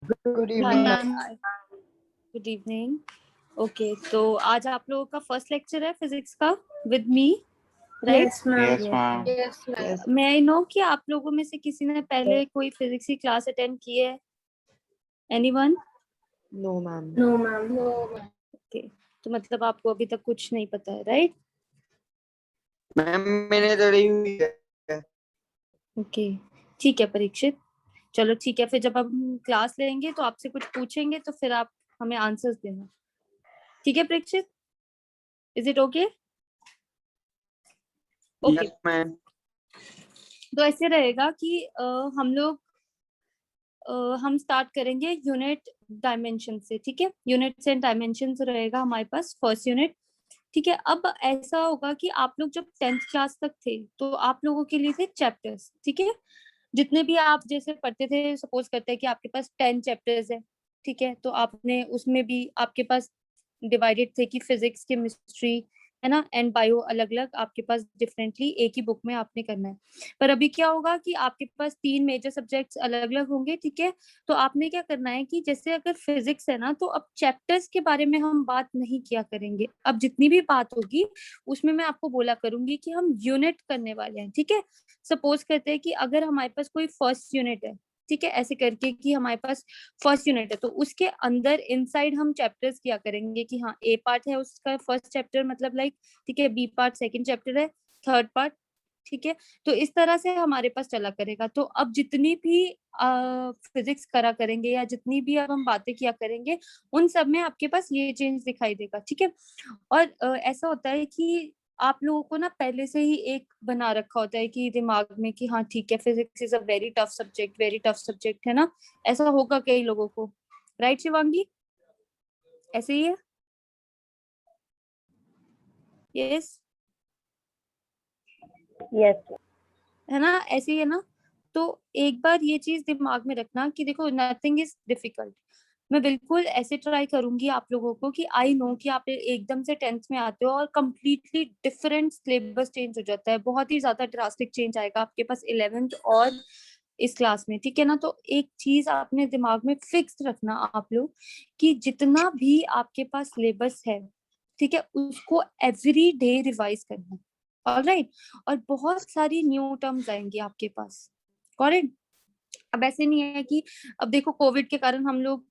Good हाँ evening. Ma'am, good evening. Okay, तो आज आप लोगों का फर्स्ट लेक्चर है फिजिक्स का with me, right? Yes ma'am. Yes ma'am. Yes ma'am. मैं आई नो कि आप लोगों में से किसी ने पहले कोई फिजिक्स की क्लास अटेंड की है? Anyone? No ma'am. No ma'am. Okay, तो मतलब आपको अभी तक कुछ नहीं पता है, राइट? मैम मैंने तो ली हुई है। ओके, ठीक है परीक्षित, चलो ठीक है, फिर जब हम क्लास लेंगे तो आपसे कुछ पूछेंगे तो फिर आप हमें आंसर्स देना, ठीक है Parikshit? Is it okay? Okay, yes ma'am. तो ऐसे रहेगा कि हम स्टार्ट करेंगे यूनिट डायमेंशन से, ठीक है? यूनिट्स एंड डायमेंशन रहेगा हमारे पास फर्स्ट यूनिट, ठीक है? अब ऐसा होगा कि आप लोग जब 10th क्लास तक थे तो आप लोगों के लिए थे चैप्टर्स, ठीक है? जितने भी आप जैसे पढ़ते थे, सपोज करते हैं कि आपके पास 10 चैप्टर्स है, ठीक है? तो आपने उसमें भी आपके पास डिवाइडेड थे कि फिजिक्स, केमिस्ट्री, है ना, एंड बायो अलग अलग आपके पास डिफरेंटली एक ही बुक में आपने करना है। पर अभी क्या होगा कि आपके पास 3 मेजर सब्जेक्ट्स अलग अलग होंगे, ठीक है? तो आपने क्या करना है कि जैसे अगर फिजिक्स है ना, तो अब चैप्टर्स के बारे में हम बात नहीं किया करेंगे। अब जितनी भी बात होगी उसमें मैं आपको बोला करूंगी कि हम यूनिट करने वाले हैं, ठीक है? सपोज करते हैं कि अगर हमारे पास कोई फर्स्ट यूनिट है, ठीक है, ऐसे करके कि हमारे पास फर्स्ट यूनिट है, तो उसके अंदर इनसाइड हम चैप्टर्स किया करेंगे कि हाँ, ए पार्ट है उसका फर्स्ट चैप्टर, मतलब लाइक, ठीक है, बी पार्ट सेकंड चैप्टर है, थर्ड पार्ट, ठीक है? तो इस तरह से हमारे पास चला करेगा। तो अब जितनी भी फिजिक्स करा करेंगे या जितनी भी अब हम बातें किया करेंगे, उन सब में आपके पास ये चेंज दिखाई देगा, ठीक है? और ऐसा होता है कि आप लोगों को ना पहले से ही एक बना रखा होता है कि दिमाग में कि हाँ ठीक है, physics is a very tough subject, very tough subject, है ना? ऐसा होगा कई लोगों को, राइट शिवांगी? ऐसे ही है? यस, यस है ना? ऐसे ही है ना? तो एक बार ये चीज दिमाग में रखना कि देखो, नथिंग इज डिफिकल्ट। मैं बिल्कुल ऐसे ट्राई करूंगी आप लोगों को कि आई नो कि आप एकदम से 10th में आते हो और कंप्लीटली डिफरेंट सिलेबस चेंज हो जाता है, बहुत ही ज्यादा ड्रास्टिक चेंज आएगा आपके पास 11th और इस क्लास में, ठीक है ना? तो एक चीज आपने दिमाग में फिक्स रखना आप लोग कि जितना भी आपके पास सिलेबस है, ठीक है, उसको एवरी डे रिवाइज करना, ऑलराइट? और बहुत सारी न्यू टर्म्स आएंगी आपके पास, करेक्ट? अब ऐसे नहीं है कि, अब देखो कोविड के कारण हम लोग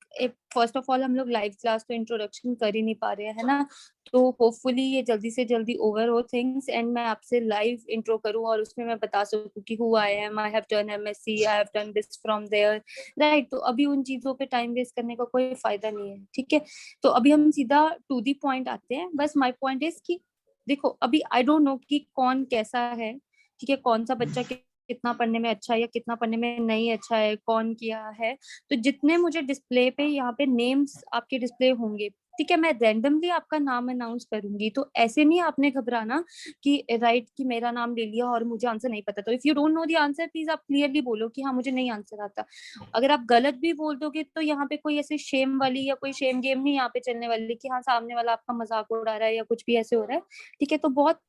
फर्स्ट ऑफ ऑल हम लोग लाइव क्लास तो इंट्रोडक्शन कर ही नहीं पा रहे हैं, है ना? तो होपफुली ये जल्दी से जल्दी ओवर हो थिंग्स एंड मैं आपसे लाइव इंट्रो करूं और उसमें मैं बता सकूं कि who I am, I have done MSc, I have done this from there, right? तो अभी उन चीजों पे टाइम वेस्ट करने का कोई फायदा नहीं है, ठीक है? तो अभी हम सीधा टू दी पॉइंट आते हैं। बस माई पॉइंट इज कि देखो, अभी आई डोंट नो कि कौन कैसा है, ठीक है? कौन सा बच्चा कितना पढ़ने में अच्छा है या कितना पढ़ने में नहीं अच्छा है, कौन किया है। तो जितने मुझे डिस्प्ले पे यहाँ पे नेम्स आपके डिस्प्ले होंगे, ठीक है, मैं रैंडमली आपका नाम अनाउंस करूंगी। तो ऐसे नहीं आपने घबराना कि राइट कि मेरा नाम ले लिया और मुझे आंसर नहीं पता। तो if you don't know the answer, please आप क्लियरली बोलो कि हाँ मुझे नहीं आंसर आता। अगर आप गलत भी बोल दोगे तो यहाँ पे कोई ऐसे शेम वाली या कोई शेम गेम नहीं यहाँ पे चलने वाली कि हाँ सामने वाला आपका मजाक उड़ा रहा है या कुछ भी ऐसे हो रहा है, ठीक है? तो बहुत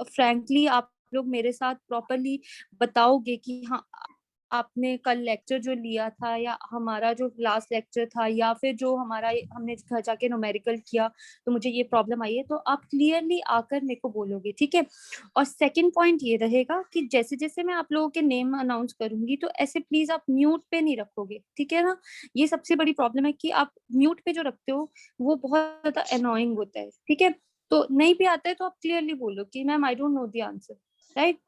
फ्रैंकली आप लोग मेरे साथ प्रॉपरली बताओगे कि हाँ आपने कल लेक्चर जो लिया था या हमारा जो लास्ट लेक्चर था या फिर जो हमारा हमने घर जाके न्यूमेरिकल किया तो मुझे ये प्रॉब्लम आई है, तो आप क्लियरली आकर मेरे को बोलोगे, ठीक है? और सेकंड पॉइंट ये रहेगा कि जैसे जैसे मैं आप लोगों के नेम अनाउंस करूंगी तो ऐसे प्लीज आप म्यूट पे नहीं रखोगे, ठीक है ना? ये सबसे बड़ी प्रॉब्लम है कि आप म्यूट पे जो रखते हो वो बहुत ज्यादा अनोइंग होता है, ठीक है? तो नहीं भी आता है तो आप क्लियरली बोलो कि ma'am I don't know the answer, right?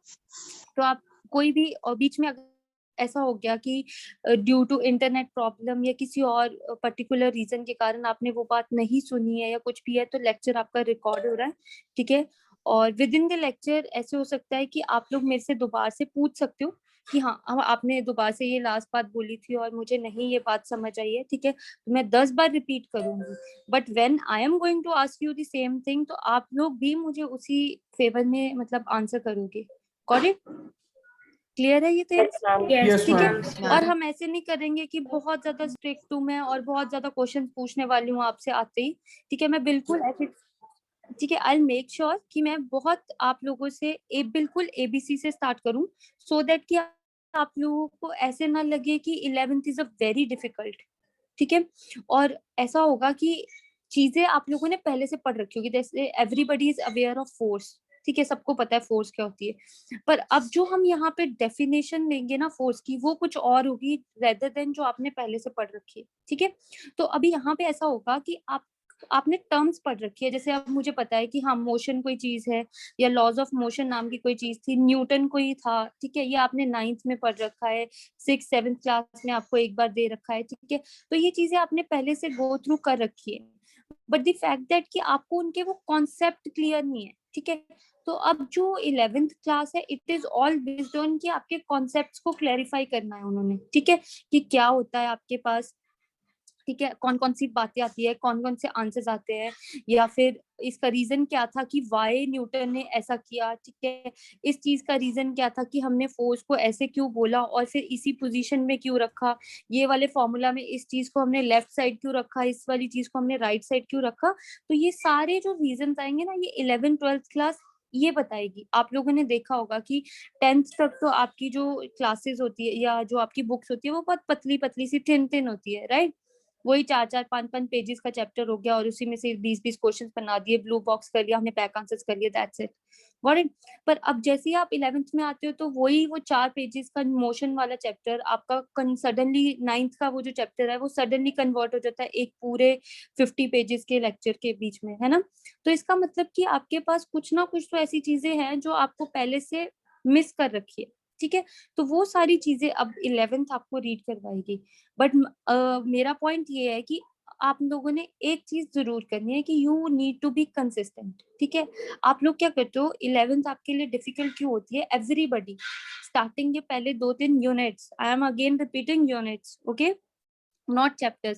तो आप कोई भी और बीच में अगर ऐसा हो गया कि ड्यू टू इंटरनेट प्रॉब्लम या किसी और पर्टिकुलर रीजन के कारण आपने वो बात नहीं सुनी है या कुछ भी है, तो लेक्चर आपका रिकॉर्ड हो रहा है, ठीक है? और विद इन द लेक्चर ऐसे हो सकता है कि आप लोग मेरे से दोबारा से पूछ सकते हो कि हाँ आपने दोबारा से ये लास्ट बात बोली थी और मुझे नहीं ये बात समझ आई है, ठीक है? तो मैं 10 बार रिपीट करूंगी, but when I am going to ask you the same thing तो आप लोग भी मुझे उसी फेवर में मतलब आंसर करोगे, करेक्ट? क्लियर है ये थिंग्स? यस ठीक है? मैम। और हम ऐसे नहीं करेंगे कि बहुत ज्यादा स्ट्रिक्ट हूँ मैं और बहुत ज्यादा क्वेश्चन पूछने वाली हूँ आपसे आते ही, ठीक है? मैं बिल्कुल ऐसे, ठीक है, आई मेक श्योर कि मैं बहुत आप लोगों से बिल्कुल एबीसी से स्टार्ट करूं सो दैट कि आप लोगों को ऐसे ना लगे कि 11th is a very difficult, ठीक है। और ऐसा होगा कि चीजें आप लोगों ने पहले से पढ़ रखी होगी, जैसे everybody is aware of force, ठीक है, सबको पता है फोर्स क्या होती है। पर अब जो हम यहाँ पे डेफिनेशन लेंगे ना फोर्स की, वो कुछ और होगी रेदर देन जो आपने पहले से पढ़ रखी है, ठीक है। तो अभी यहाँ पे ऐसा होगा कि आपने टर्म्स पढ़ रखी है, जैसे अब मुझे पता है कि हाँ मोशन कोई चीज है, या लॉज ऑफ मोशन नाम की कोई चीज थी, न्यूटन कोई था, ठीक है, ये आपने 9th में पढ़ रखा है, 6th 7th क्लास में आपको एक बार दे रखा है, ठीक है। तो ये चीजें आपने पहले से गो थ्रू कर रखी है, बट द फैक्ट दैट कि आपको उनके वो कॉन्सेप्ट क्लियर नहीं है, ठीक है। तो अब जो 11th क्लास है, it is all based on कि आपके कॉन्सेप्ट्स को क्लैरिफाई करना है उन्होंने, ठीक है, कि क्या होता है आपके पास, ठीक है, कौन कौन सी बातें आती है, कौन कौन से आंसर्स आते हैं, या फिर इसका रीजन क्या था कि वाई न्यूटन ने ऐसा किया, ठीक है, इस चीज का रीजन क्या था कि हमने फोर्स को ऐसे क्यों बोला और फिर इसी पोजीशन में क्यों रखा, ये वाले फॉर्मूला में इस चीज को हमने लेफ्ट साइड क्यों रखा, इस वाली चीज को हमने राइट साइड क्यों रखा। तो ये सारे जो रीजन आएंगे ना, ये 11th 12th क्लास ये बताएगी। आप लोगों ने देखा होगा कि 10th तक तो आपकी जो क्लासेस होती है या जो आपकी बुक्स होती है वो बहुत पतली पतली सी थिन थिन होती है, राइट। वही 4 4 5 5 पेजेस का चैप्टर हो गया और उसी में से 20 20 क्वेश्चंस बना दिए, ब्लू बॉक्स कर लिया हमने, पैक आंसर्स कर लिए, दैट्स इट, गॉट इट। पर अब जैसे ही आप 11th में आते हो तो वही वो 4 पेजेस का मोशन वाला चैप्टर आपका सडनली 9th का वो जो चैप्टर है वो सडनली कन्वर्ट हो जाता है एक पूरे 50 पेजेस के लेक्चर के बीच में, है ना। तो इसका मतलब कि आपके पास कुछ ना कुछ तो ऐसी चीजें हैं जो आपको पहले से मिस कर रखी है, ठीक है। तो वो सारी चीजें अब 11th आपको रीड करवाएगी। बट मेरा पॉइंट ये है कि आप लोगों ने एक चीज जरूर करनी है कि you need to be consistent, ठीक है। आप लोग क्या करते हो, 11th आपके लिए डिफिकल्ट क्यों होती है, एवरीबडी स्टार्टिंग के पहले 2 3 units, I am again repeating units, okay, not chapters.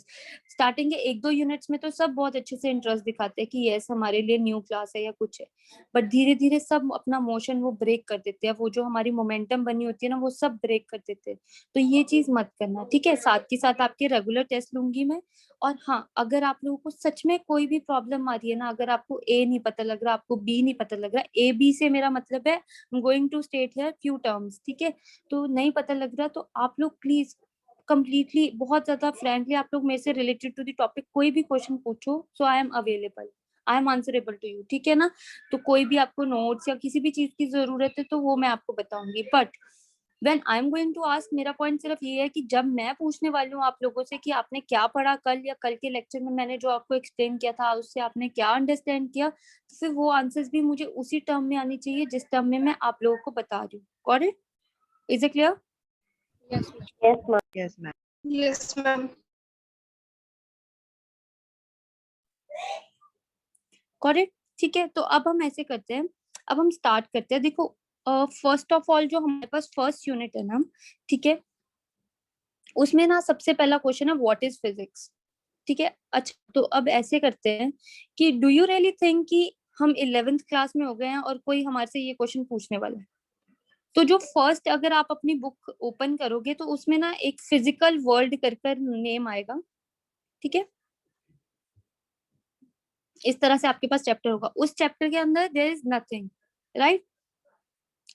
Starting के 1 2 यूनिट्स में तो सब बहुत अच्छे से इंटरेस्ट दिखाते हैं कि यस हमारे लिए न्यू क्लास है या कुछ है, बट धीरे धीरे सब अपना मोशन वो ब्रेक कर देते हैं, वो जो हमारी मोमेंटम बनी होती है ना वो सब ब्रेक कर देते हैं। तो ये चीज मत करना, ठीक है। साथ के साथ आपके रेगुलर टेस्ट लूंगी मैं। और हाँ, अगर आप लोगों को सच में कोई भी प्रॉब्लम आ रही है ना, अगर आपको ए नहीं पता लग रहा, आपको बी नहीं पता लग रहा, ए बी से मेरा मतलब है going to state here few terms, ठीक है, तो नहीं पता लग रहा तो आप लोग प्लीज कंप्लीटली बहुत ज्यादा फ्रेंकली आप लोग मेरे से रिलेटेड टू द टॉपिक कोई भी क्वेश्चन पूछो, so I am available, I am answerable to you, ठीक है ना। तो कोई भी आपको नोट्स या किसी भी चीज की जरूरत है तो वो मैं आपको बताऊंगी, but when I am going to ask, मेरा पॉइंट सिर्फ ये है कि जब मैं पूछने वाली हूँ आप लोगों से कि आपने क्या पढ़ा कल, या कल के लेक्चर में मैंने जो आपको एक्सप्लेन किया था उससे आपने क्या अंडरस्टैंड किया, तो फिर वो आंसर्स भी मुझे उसी टर्म में आनी चाहिए जिस टर्म में मैं आप लोगों को बता रही हूँ, got it, is it clear. Yes, ma'am. Yes, ma'am. Yes, ma'am. Yes, ma'am. Correct, ठीक है। तो अब हम ऐसे करते हैं, अब हम स्टार्ट करते हैं। देखो फर्स्ट ऑफ ऑल जो हमारे पास फर्स्ट यूनिट है ना, ठीक है, उसमें ना सबसे पहला क्वेश्चन है व्हाट इज फिजिक्स, ठीक है। अच्छा तो अब ऐसे करते हैं कि डू यू रियली थिंक कि हम 11th क्लास में हो गए हैं और कोई हमारे से ये क्वेश्चन पूछने वाला है। तो जो फर्स्ट अगर आप अपनी बुक ओपन करोगे तो उसमें ना एक फिजिकल वर्ल्ड कर कर नेम आएगा, ठीक है, इस तरह से आपके पास चैप्टर होगा। उस चैप्टर के अंदर देयर इज नथिंग, राइट।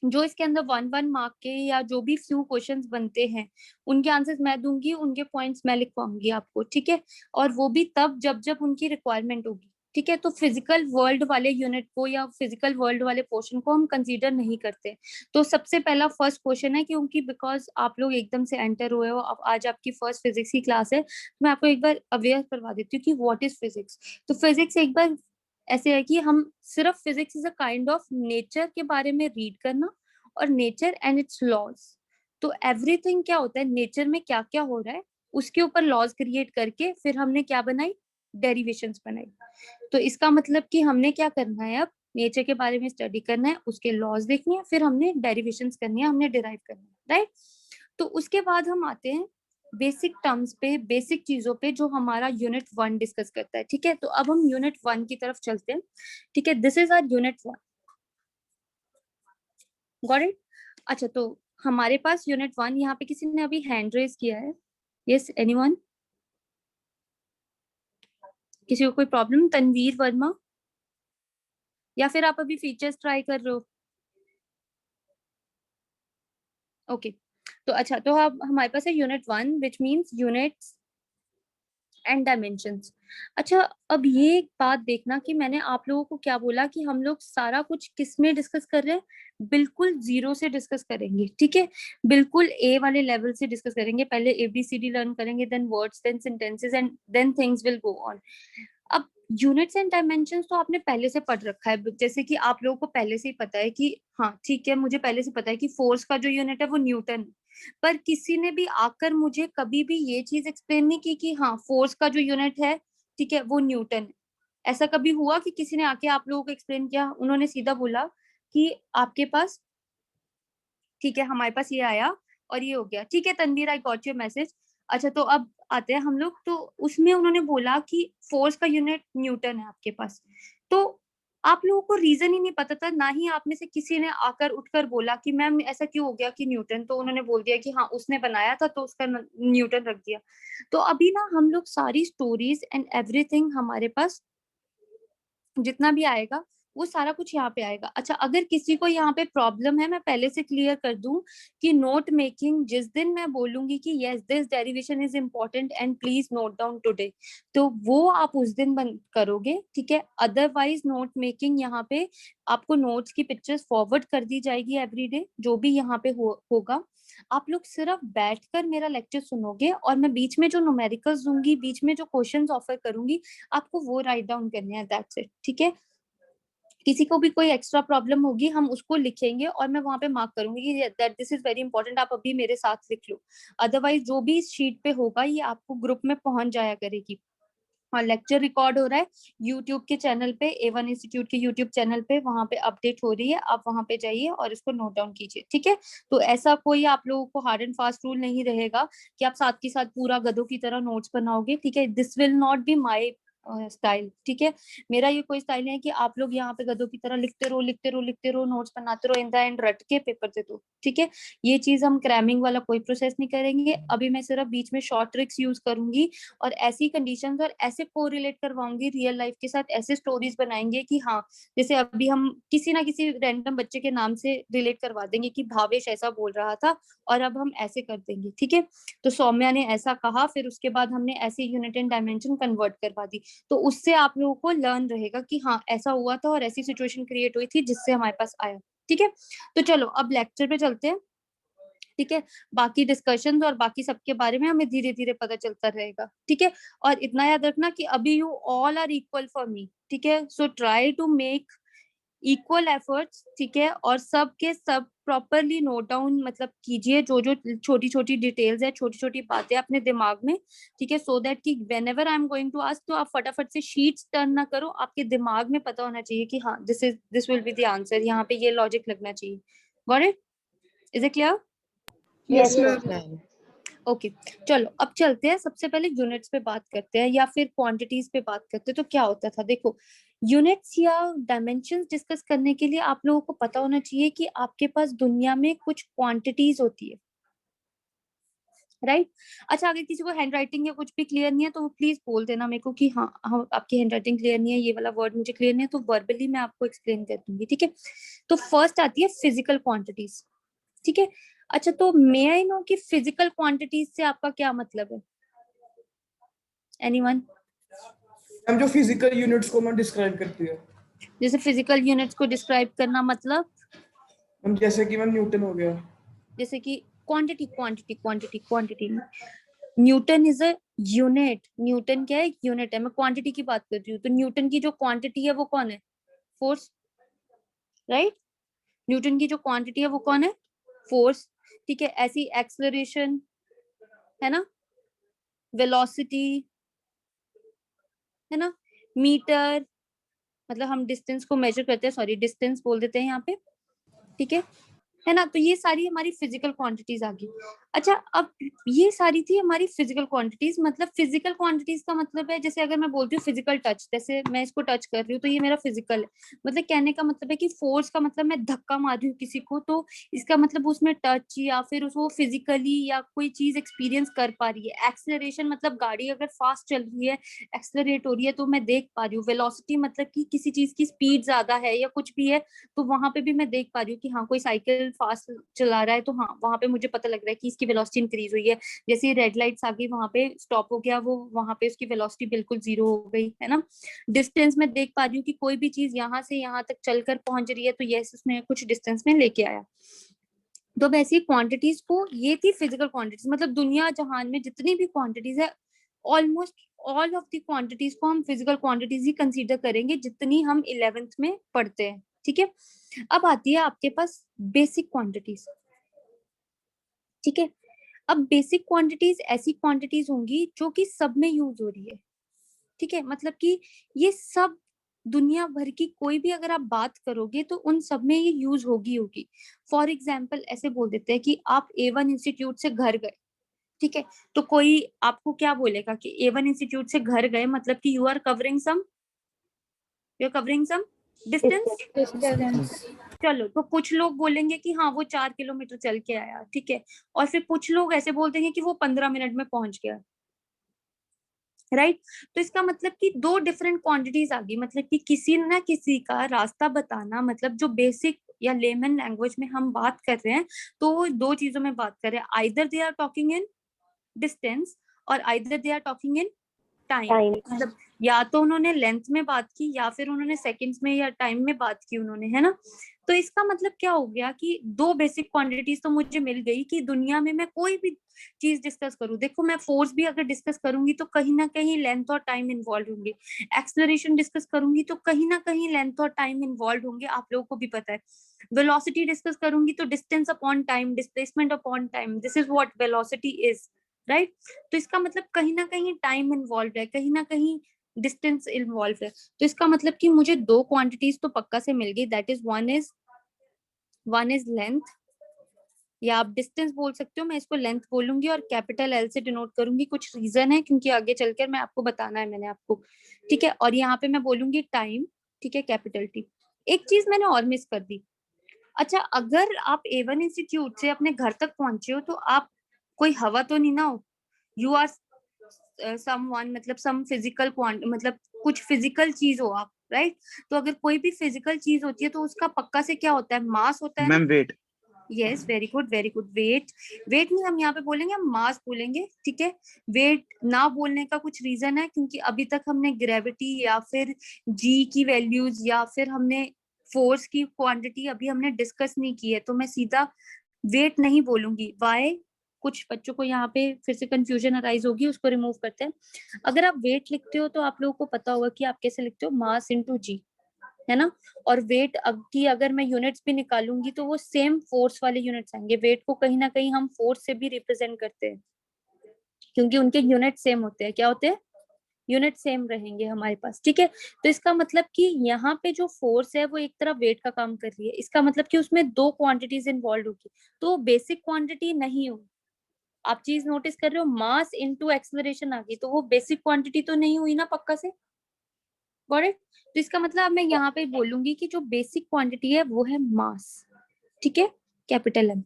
जो इसके अंदर 1 1 मार्क के या जो भी फ्यू क्वेश्चंस बनते हैं उनके आंसर्स मैं दूंगी, उनके पॉइंट्स मैं लिखवाऊंगी आपको, ठीक है। और वो भी तब जब जब उनकी रिक्वायरमेंट होगी, ठीक है। तो फिजिकल वर्ल्ड वाले यूनिट को या फिजिकल वर्ल्ड वाले पोर्शन को हम कंसीडर नहीं करते। तो सबसे पहला फर्स्ट क्वेश्चन है, क्योंकि बिकॉज आप लोग एकदम से एंटर हुए हो, अब आज आपकी फर्स्ट फिजिक्स की क्लास है, तो मैं आपको एक बार अवेयर करवा देती हूँ कि व्हाट इज फिजिक्स। तो फिजिक्स एक बार ऐसे है कि हम सिर्फ physics is a kind of nature के बारे में रीड करना और नेचर एंड इट्स लॉज। तो एवरीथिंग क्या होता है, नेचर में क्या क्या हो रहा है उसके ऊपर लॉज क्रिएट करके फिर हमने क्या बनाई, डेरिवेशंस बनाई। तो इसका मतलब कि हमने क्या करना है, अब नेचर के बारे में स्टडी करना है, उसके लॉज देखनी है, फिर हमने डेरिवेशंस करनी है, हमने डिराइव करना है, राइट। तो उसके बाद हम आते हैं बेसिक टर्म्स पे, बेसिक चीजों पे जो हमारा यूनिट 1 डिस्कस करता है, ठीक है। तो अब हम यूनिट 1 की तरफ चलते हैं, ठीक है। This is our unit 1, got it. अच्छा तो हमारे पास यूनिट 1, यहाँ पे किसी ने अभी हैंड रेज किया है, यस एनीवन, किसी को कोई प्रॉब्लम, तनवीर वर्मा, या फिर आप अभी फीचर्स ट्राई कर रहे हो, ओके तो अच्छा तो अब हमारे पास है unit 1 which means units and dimensions. अच्छा, अब ये एक बात देखना कि मैंने आप लोगों को क्या बोला कि हम लोग सारा कुछ किस में डिस्कस कर रहे हैं, बिल्कुल जीरो से डिस्कस करेंगे, ठीक है, बिल्कुल ए वाले लेवल से डिस्कस करेंगे। पहले ABCD लर्न करेंगे, then words, then sentences and then things will go on. अब यूनिट्स एंड डायमेंशंस तो आपने पहले से पढ़ रखा है, जैसे कि आप लोगों को पहले से ही पता है कि हाँ ठीक है, मुझे पहले से पता है कि फोर्स का जो यूनिट है वो न्यूटन है। पर किसी ने भी आकर मुझे कभी भी ये चीज एक्सप्लेन नहीं की कि हाँ फोर्स का जो यूनिट है, ठीक है, वो न्यूटन है। ऐसा कभी हुआ कि किसी ने आके आप लोगों को एक्सप्लेन किया? उन्होंने सीधा बोला कि आपके पास, ठीक है, हमारे पास ये आया और ये हो गया, ठीक है Tanveer, I got your message. अच्छा, तो अब आते हैं हम लोग, तो उसमें उन्होंने बोला कि फोर्स का यूनिट न्यूटन है आपके पास। तो आप लोगों को रीजन ही नहीं पता था, ना ही आप में से किसी ने आकर उठकर बोला कि मैम ऐसा क्यों हो गया कि न्यूटन, तो उन्होंने बोल दिया कि हाँ उसने बनाया था तो उसका न्यूटन रख दिया। तो अभी ना हम लोग सारी स्टोरीज एंड एवरीथिंग हमारे पास जितना भी आएगा वो सारा कुछ यहाँ पे आएगा। अच्छा, अगर किसी को यहाँ पे प्रॉब्लम है, मैं पहले से क्लियर कर दूं कि नोट मेकिंग जिस दिन मैं बोलूंगी कि yes this derivation is important and please note down today, तो वो आप उस दिन बंद करोगे, ठीक है। अदरवाइज नोट मेकिंग यहाँ पे आपको नोट्स की पिक्चर्स फॉरवर्ड कर दी जाएगी एवरीडे, जो भी यहाँ पे होगा। आप लोग सिर्फ बैठकर मेरा लेक्चर सुनोगे और मैं बीच में जो न्यूमेरिकल्स दूंगी, बीच में जो क्वेश्चंस ऑफर करूंगी, आपको वो राइट डाउन करने हैं, दैट्स इट, ठीक है। किसी को भी कोई एक्स्ट्रा प्रॉब्लम होगी हम उसको लिखेंगे और मैं वहां पे मार्क करूंगी कि that this is very important, आप अभी मेरे साथ लिख लो। अदरवाइज जो भी इस शीट पे होगा ये आपको ग्रुप में पहुंच जाया करेगी। और लेक्चर रिकॉर्ड हो रहा है यूट्यूब के चैनल पे, A1 इंस्टीट्यूट के यूट्यूब चैनल पे, वहां पे अपडेट हो रही है, आप वहां पे जाइए और इसको नोट डाउन कीजिए, ठीक है। तो ऐसा कोई आप लोगों को हार्ड एंड फास्ट रूल नहीं रहेगा कि आप साथ के साथ पूरा गधों की तरह नोट्स बनाओगे, ठीक है। This will not be my style, ठीक है। मेरा ये कोई स्टाइल नहीं है कि आप लोग यहाँ पे गधों की तरह लिखते रहो लिखते रहो लिखते रहो, नोट्स बनाते रहो, इन द एंड रट के पेपर दे दो, ठीक है। ये चीज हम क्रैमिंग वाला कोई प्रोसेस नहीं करेंगे। अभी मैं सिर्फ बीच में शॉर्ट ट्रिक्स यूज करूंगी और ऐसी कंडीशंस और ऐसे कोरिलेट करवाऊंगी रियल लाइफ के साथ, ऐसे स्टोरीज बनाएंगे कि हाँ, जैसे अभी हम किसी ना किसी रैंडम बच्चे के नाम से रिलेट करवा देंगे कि भावेश ऐसा बोल रहा था और अब हम ऐसे कर देंगे, ठीक है। तो सौम्या ने ऐसा कहा, फिर उसके बाद हमने ऐसे यूनिट एंड डायमेंशन कन्वर्ट करवा दी। तो उससे आप लोगों को लर्न रहेगा कि हाँ ऐसा हुआ था और ऐसी सिचुएशन क्रिएट हुई थी जिससे हमारे पास आया, ठीक है। तो चलो अब लेक्चर पे चलते हैं, ठीक है। बाकी डिस्कशन और बाकी सबके बारे में हमें धीरे धीरे पता चलता रहेगा, ठीक है। और इतना याद रखना कि अभी you all are equal for me, ठीक है। So try to make equal efforts, ठीक है। और सब के सब प्रॉपरली नोट डाउन मतलब कीजिए, जो जो छोटी छोटी डिटेल्स है, छोटी छोटी बातें अपने दिमाग में, ठीक है। सो दैट कि whenever I am going to ask, तो आप फटाफट से शीट्स टर्न ना करो, आपके दिमाग में पता होना चाहिए कि हाँ this will be the answer, यहाँ पे ये लॉजिक लगना चाहिए। Got it? Is it clear? Yes, Yes, ma'am. ma'am. Okay, चलो अब चलते हैं, सबसे पहले यूनिट्स पे बात करते हैं या फिर क्वांटिटीज पे बात करते हैं। तो क्या होता था, देखो, यूनिट्स या डायमेंशंस डिस्कस करने के लिए आप लोगों को पता होना चाहिए कि आपके पास दुनिया में कुछ क्वांटिटीज होती है, राइट? अच्छा, अगर किसी को हैंड राइटिंग या कुछ भी क्लियर नहीं है तो प्लीज बोल देना मेरे को कि हाँ आपकी हैंड राइटिंग क्लियर नहीं है, ये वाला वर्ड मुझे क्लियर नहीं है, तो वर्बली मैं आपको एक्सप्लेन कर दूंगी, ठीक है। तो फर्स्ट आती है फिजिकल क्वांटिटीज, ठीक है। अच्छा, तो मे आई नो कि फिजिकल क्वांटिटीज से आपका क्या मतलब है? एनीवन? हम जो फिजिकल यूनिट्स को मैं डिस्क्राइब करती है, जैसे फिजिकल यूनिट्स को डिस्क्राइब करना मतलब, हम जैसे कि मैम न्यूटन हो गया। जैसे कि quantity quantity quantity quantity Newton is a unit. Newton क्या है? यूनिट है। मैं क्वांटिटी की बात कर रही हूँ, तो न्यूटन की जो क्वांटिटी है वो कौन है? Force, right? न्यूटन की जो क्वांटिटी है वो कौन है? फोर्स, ठीक है। ऐसी एक्सलरेशन है ना, वेलोसिटी है ना, मीटर, मतलब हम डिस्टेंस को मेजर करते हैं, सॉरी डिस्टेंस बोल देते हैं यहाँ पे, ठीक है ना। तो ये सारी हमारी फिजिकल क्वांटिटीज आ गई। अच्छा, अब ये सारी थी हमारी फिजिकल क्वांटिटीज। मतलब फिजिकल क्वांटिटीज का मतलब है, जैसे अगर मैं बोलती हूँ फिजिकल टच, जैसे मैं इसको टच कर रही हूँ तो ये मेरा फिजिकल है। मतलब कहने का मतलब है कि फोर्स का मतलब मैं धक्का मार रही हूँ किसी को, तो इसका मतलब उसमें टच या फिर उसको फिजिकली या कोई चीज एक्सपीरियंस कर पा रही है। एक्सेलरेशन मतलब गाड़ी अगर फास्ट चल रही है, एक्सेलरेट हो रही है, तो मैं देख पा रही हूँ। वेलोसिटी मतलब कि किसी चीज की स्पीड ज्यादा है या कुछ भी है, तो वहां पे भी मैं देख पा रही हूँ कि हाँ कोई साइकिल फास्ट चला रहा है, तो हाँ वहां पे मुझे पता लग रहा है कि इसकी वेलोसिटी इंक्रीज हुई है, जैसे रेड लाइट्स आ गई वहां पे स्टॉप हो गया, वो वहां पे उसकी वेलोसिटी बिल्कुल जीरो हो गई, है ना। डिस्टेंस में देख पा रही हूँ कि कोई भी चीज यहाँ से यहाँ तक चलकर पहुंच रही है, तो यस उसने कुछ डिस्टेंस में लेके आया। तो वैसी क्वांटिटीज को, ये थी फिजिकल क्वांटिटीज, मतलब दुनिया जहान में जितनी भी क्वांटिटीज है, almost all of the quantities को हम फिजिकल क्वांटिटीज ही कंसीडर करेंगे जितनी हम 11th में पढ़ते हैं, ठीक है। अब आती है आपके पास बेसिक क्वांटिटीज, ठीक है। अब बेसिक क्वांटिटीज ऐसी क्वांटिटीज होंगी जो कि सब में यूज हो रही है, ठीक है। मतलब कि ये सब दुनिया भर की कोई भी अगर आप बात करोगे तो उन सब में ये यूज होगी। फॉर एग्जाम्पल ऐसे बोल देते हैं कि आप A1 इंस्टीट्यूट से घर गए, ठीक है, तो कोई आपको क्या बोलेगा कि A1 इंस्टीट्यूट से घर गए मतलब कि you are covering some distance. चलो, तो कुछ लोग बोलेंगे कि हाँ वो 4 किलोमीटर चल के आया, ठीक है, और फिर कुछ लोग ऐसे बोल देंगे कि वो 15 मिनट में पहुंच गया, राइट। तो इसका मतलब कि दो डिफरेंट क्वांटिटीज आ गई, मतलब कि किसी ना किसी का रास्ता बताना, मतलब जो बेसिक या लेमन लैंग्वेज में हम बात कर रहे हैं, तो दो चीजों में बात कर रहे हैं, either they are talking in distance और either they are talking in time. मतलब या तो उन्होंने लेंथ में बात की या फिर उन्होंने सेकंड्स में या टाइम में बात की उन्होंने, है ना। तो इसका मतलब क्या हो गया कि दो बेसिक क्वांटिटीज तो मुझे मिल गई कि दुनिया में मैं कोई भी चीज डिस्कस करूं, देखो मैं फोर्स भी अगर डिस्कस करूंगी तो कहीं ना कहीं लेंथ और टाइम इन्वॉल्व होंगे, एक्सेलरेशन डिस्कस करूंगी तो कहीं ना कहीं लेंथ और टाइम इन्वॉल्व होंगे, आप लोगों को भी पता है। वेलोसिटी डिस्कस करूंगी तो distance upon time, displacement upon time, this is what velocity is, right. तो इसका मतलब कहीं ना कहीं टाइम इन्वॉल्व है, कहीं ना कहीं डिस्टेंस इन्वॉल्व है। तो इसका मतलब कि मुझे दो क्वांटिटीज तो पक्का से मिल गई, that is one is length, या आप डिस्टेंस बोल सकते हो, मैं इसको लेंथ बोलूंगी और कैपिटल एल से डिनोट करूंगी, कुछ रीजन है क्योंकि आगे चलकर मैं आपको बताना है मैंने आपको, ठीक है। और यहाँ पे मैं बोलूंगी टाइम, ठीक है, कैपिटल टी। एक चीज मैंने और मिस कर दी, अच्छा अगर आप A1 इंस्टीट्यूट से अपने घर तक पहुंचे हो तो आप कोई हवा तो नहीं ना हो, यू आर समवन, मतलब सम फिजिकल मतलब कुछ फिजिकल चीज हो आप, राइट। तो अगर कोई भी फिजिकल चीज होती है तो उसका पक्का से क्या होता है, मास होता है ना। Ma'am wait. Yes, very good very good. Wait, wait नहीं हम यहाँ पे बोलेंगे, हम मास बोलेंगे, ठीक है। वेट ना बोलने का कुछ रीजन है क्योंकि अभी तक हमने ग्रेविटी या फिर जी की वैल्यूज या फिर हमने फोर्स की क्वांटिटी अभी हमने डिस्कस नहीं की है, तो मैं सीधा वेट नहीं बोलूंगी। वाई, कुछ बच्चों को यहाँ पे फिर से कंफ्यूजन अराइज होगी, उसको रिमूव करते हैं। अगर आप वेट लिखते हो तो आप लोगों को पता होगा कि आप कैसे लिखते हो, मास इनटू जी, है ना। और वेट की अगर मैं यूनिट्स भी निकालूंगी तो वो सेम फोर्स वाले यूनिट्स आएंगे, वेट को कहीं ना कहीं हम फोर्स से भी रिप्रेजेंट करते हैं क्योंकि उनके यूनिट सेम होते हैं, क्या होते हैं, यूनिट सेम रहेंगे हमारे पास, ठीक है। तो इसका मतलब कि यहाँ पे जो फोर्स है वो एक तरह वेट का काम कर रही है, इसका मतलब कि उसमें दो क्वांटिटीज इन्वॉल्व होगी, तो बेसिक क्वांटिटी नहीं हो। आप चीज नोटिस कर रहे हो, मास इनटू एक्सेलरेशन आ गई तो वो बेसिक क्वांटिटी तो नहीं हुई ना पक्का से, करेक्ट। तो इसका मतलब मैं यहाँ पे बोलूंगी कि जो बेसिक क्वांटिटी है वो है मास, ठीक है, कैपिटल एम।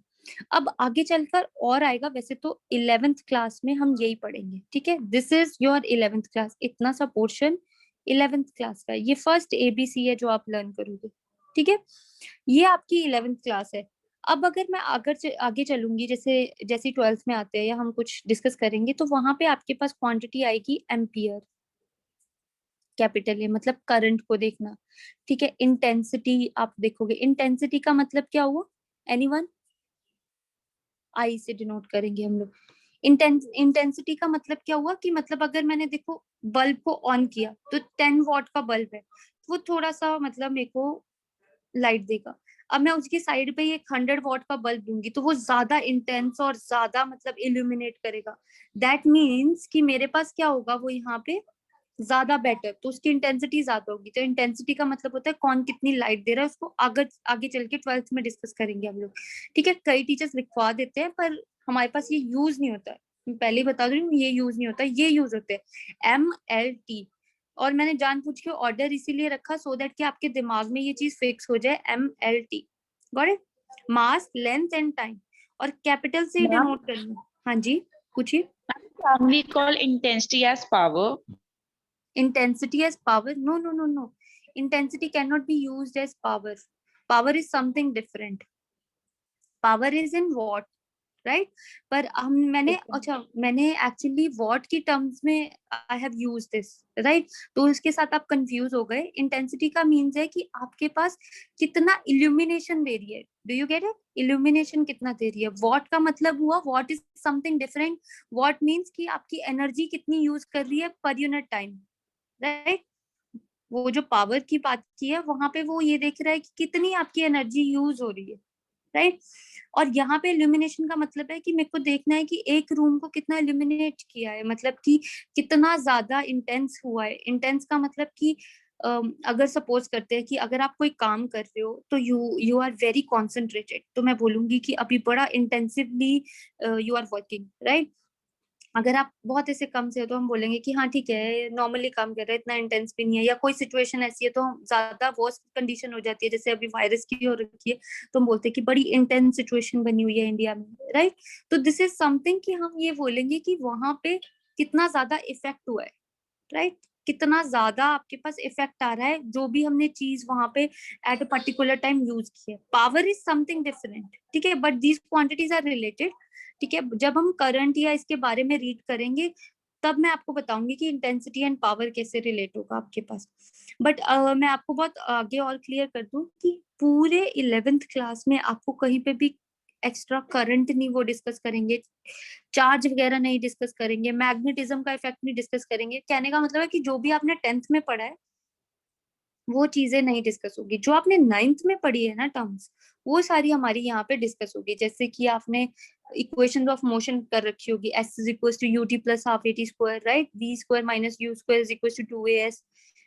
अब आगे चलकर और आएगा, वैसे तो 11th क्लास में हम यही पढ़ेंगे, ठीक है, this is your 11th class, इतना सा पोर्शन 11th क्लास का, ये फर्स्ट ABC है जो आप लर्न करोगे, ठीक है। ये आपकी 11th क्लास है। अब अगर मैं आगे चलूंगी, जैसे जैसे 12th में आते हैं या हम कुछ डिस्कस करेंगे तो वहां पे आपके पास क्वांटिटी आएगी एम्पियर, कैपिटल ए, मतलब करंट को देखना, ठीक है। इंटेंसिटी आप देखोगे, इंटेंसिटी का मतलब क्या हुआ, एनीवन, आई से डिनोट करेंगे हम लोग। इंटेंसिटी का मतलब क्या हुआ कि मतलब अगर मैंने देखो बल्ब को ऑन किया तो 10 वॉट का बल्ब है, वो थोड़ा सा मतलब मेरे को लाइट देगा। अब मैं उसकी साइड पे एक 100 वॉट का बल्ब दूंगी तो वो ज्यादा इंटेंस और ज्यादा मतलब इल्यूमिनेट करेगा, दैट मीन्स कि मेरे पास क्या होगा, वो यहाँ पे ज्यादा बेटर, तो उसकी इंटेंसिटी ज्यादा होगी। तो इंटेंसिटी का मतलब होता है कौन कितनी लाइट दे रहा है, उसको आगे आगे चल के 12th में डिस्कस करेंगे हम लोग, ठीक है। कई टीचर्स लिखवा देते हैं पर हमारे पास ये यूज नहीं होता है, मैं पहले ही बता दूं ये यूज नहीं होता, ये यूज होते हैं MLT। और मैंने जानबूझ के ऑर्डर इसीलिए रखा सो दैट कि आपके दिमाग में ये चीज फिक्स हो जाए, MLT, got it, mass length and time, और कैपिटल से डिनोट करना। हाँ जी, पूछिए। Can we call intensity as power? Intensity as power? No, no, no, no. Intensity cannot be used as power. Power is something different. Power is in watt. Right पर मैंने actually what की terms में I have use this, right. तो इसके साथ आप confuse हो गए। इंटेंसिटी का मीन्स है कि आपके पास कितना इल्यूमिनेशन दे रही है। Do you get it? Illumination कितना दे रही है। वॉट का मतलब हुआ what is something different. What means कि आपकी एनर्जी कितनी यूज कर रही है पर यूनिट टाइम, राइट। वो जो पावर की बात की है वहां पे वो ये देख रहा है कि कितनी आपकी एनर्जी यूज हो रही है, राइट। और यहाँ पे इल्यूमिनेशन का मतलब है कि मेरे को देखना है कि एक रूम को कितना इल्यूमिनेट किया है, मतलब कि कितना ज्यादा इंटेंस हुआ है। इंटेंस का मतलब कि अगर सपोज करते हैं कि अगर आप कोई काम कर रहे हो तो यू आर वेरी कॉन्सेंट्रेटेड, तो मैं बोलूंगी कि अभी बड़ा intensively you are working, right. अगर आप बहुत ऐसे कम से हो तो हम बोलेंगे कि हाँ ठीक है नॉर्मली काम कर रहे हैं, इतना इंटेंस भी नहीं है। या कोई सिचुएशन ऐसी है तो ज्यादा वर्स्ट कंडीशन हो जाती है, जैसे अभी वायरस की हो रखी है, तो हम बोलते हैं कि बड़ी इंटेंस सिचुएशन बनी हुई है इंडिया में, राइट। तो दिस इज समथिंग कि हम ये बोलेंगे कि वहां पे कितना ज्यादा इफेक्ट हुआ है, राइट। कितना ज्यादा आपके पास इफेक्ट आ रहा है जो भी हमने चीज वहां पे at a particular time use की है। पावर इज समथिंग डिफरेंट, ठीक है, but these quantities are related, ठीक है। जब हम करंट या इसके बारे में रीड करेंगे तब मैं आपको बताऊंगी कि इंटेंसिटी एंड पावर कैसे रिलेट होगा आपके पास। बट मैं आपको बहुत आगे और क्लियर कर दूं कि पूरे 11th क्लास में आपको कहीं पे भी एक्स्ट्रा करंट नहीं वो डिस्कस करेंगे, चार्ज वगैरह नहीं डिस्कस करेंगे, मैग्नेटिज्म का इफेक्ट नहीं डिस्कस करेंगे। कहने का मतलब है कि जो भी आपने 10th में पढ़ा है वो चीजें नहीं डिस्कस होगी। जो आपने 9th में पढ़ी है ना टर्म्स, वो सारी हमारी यहाँ पे डिस्कस होगी। जैसे कि आपने इक्वेशन ऑफ मोशन कर रखी होगी, s is equal to u t plus half a t square, right. V square minus u square is equal to 2as,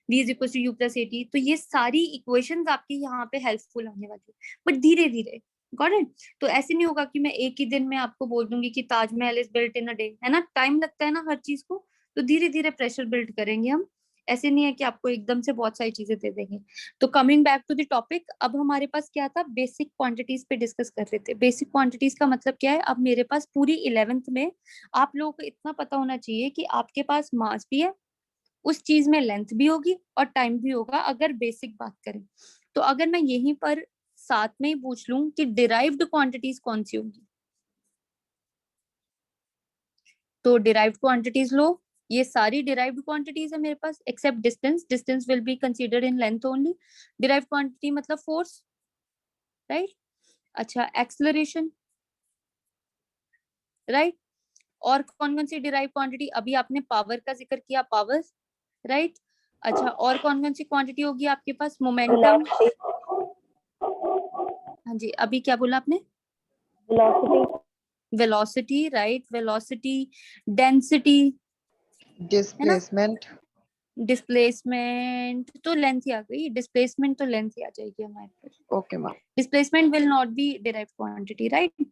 v is equal to u plus a t. तो ये सारी equations आपकी यहाँ पे helpful आने वाली है, but धीरे धीरे, गॉट इट। तो ऐसे नहीं होगा कि मैं एक ही दिन में आपको बोल दूंगी कि Taj Mahal is built in a day, है ना। टाइम लगता है ना हर चीज को, तो धीरे धीरे प्रेशर बिल्ड करेंगे हम। ऐसे नहीं है कि आपको एकदम से बहुत सारी चीजें दे देंगे। तो coming back to the topic, अब हमारे पास क्या था, बेसिक क्वांटिटीज पे डिस्कस कर रहे थे। बेसिक क्वांटिटीज का मतलब क्या है, अब मेरे पास पूरी 11th में आप लोगों को इतना पता होना चाहिए कि आपके पास मास भी है, उस चीज में लेंथ भी होगी और टाइम भी होगा, अगर बेसिक बात करें तो। अगर मैं यहीं पर साथ में ही पूछ लूं कि डिराइव्ड क्वांटिटीज कौन सी होंगी, तो डिराइव्ड क्वांटिटीज लो। ये सारी डिराइव्ड क्वांटिटीज है मेरे पास except distance, distance will be considered in length only. Derived quantity मतलब फोर्स, राइट। अच्छा, एक्सेलरेशन, राइट। और कौन कौन सी डिराइव क्वांटिटी, अभी आपने पावर का जिक्र किया, पावर, राइट। अच्छा, और कौन कौन सी क्वांटिटी होगी आपके पास, मोमेंटम, हाँ जी, अभी क्या बोला आपने, वेलोसिटी, राइट, वेलोसिटी, डेंसिटी, है ना। डिस्प्लेसमेंट। डिस्प्लेसमेंट तो लेंथ ही आ गई, डिस्प्लेसमेंट तो लेंथ ही आ जाएगी हमारे पास। Okay ma'am. Displacement will not be derived quantity, right.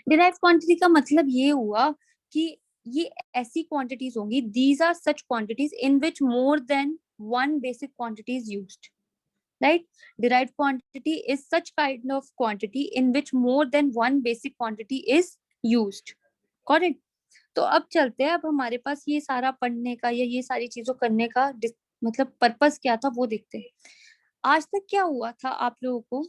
Derived quantity का मतलब ये हुआ कि ये ऐसी क्वांटिटीज होंगी, these are such quantities in which more than one basic quantity is used, right? Derived quantity is such kind of quantity in which more than one basic quantity is used, got it? तो अब चलते हैं, अब हमारे पास ये सारा पढ़ने का या ये सारी चीजों करने का मतलब पर्पस क्या था वो देखते हैं। आज तक क्या हुआ था आप लोगों को,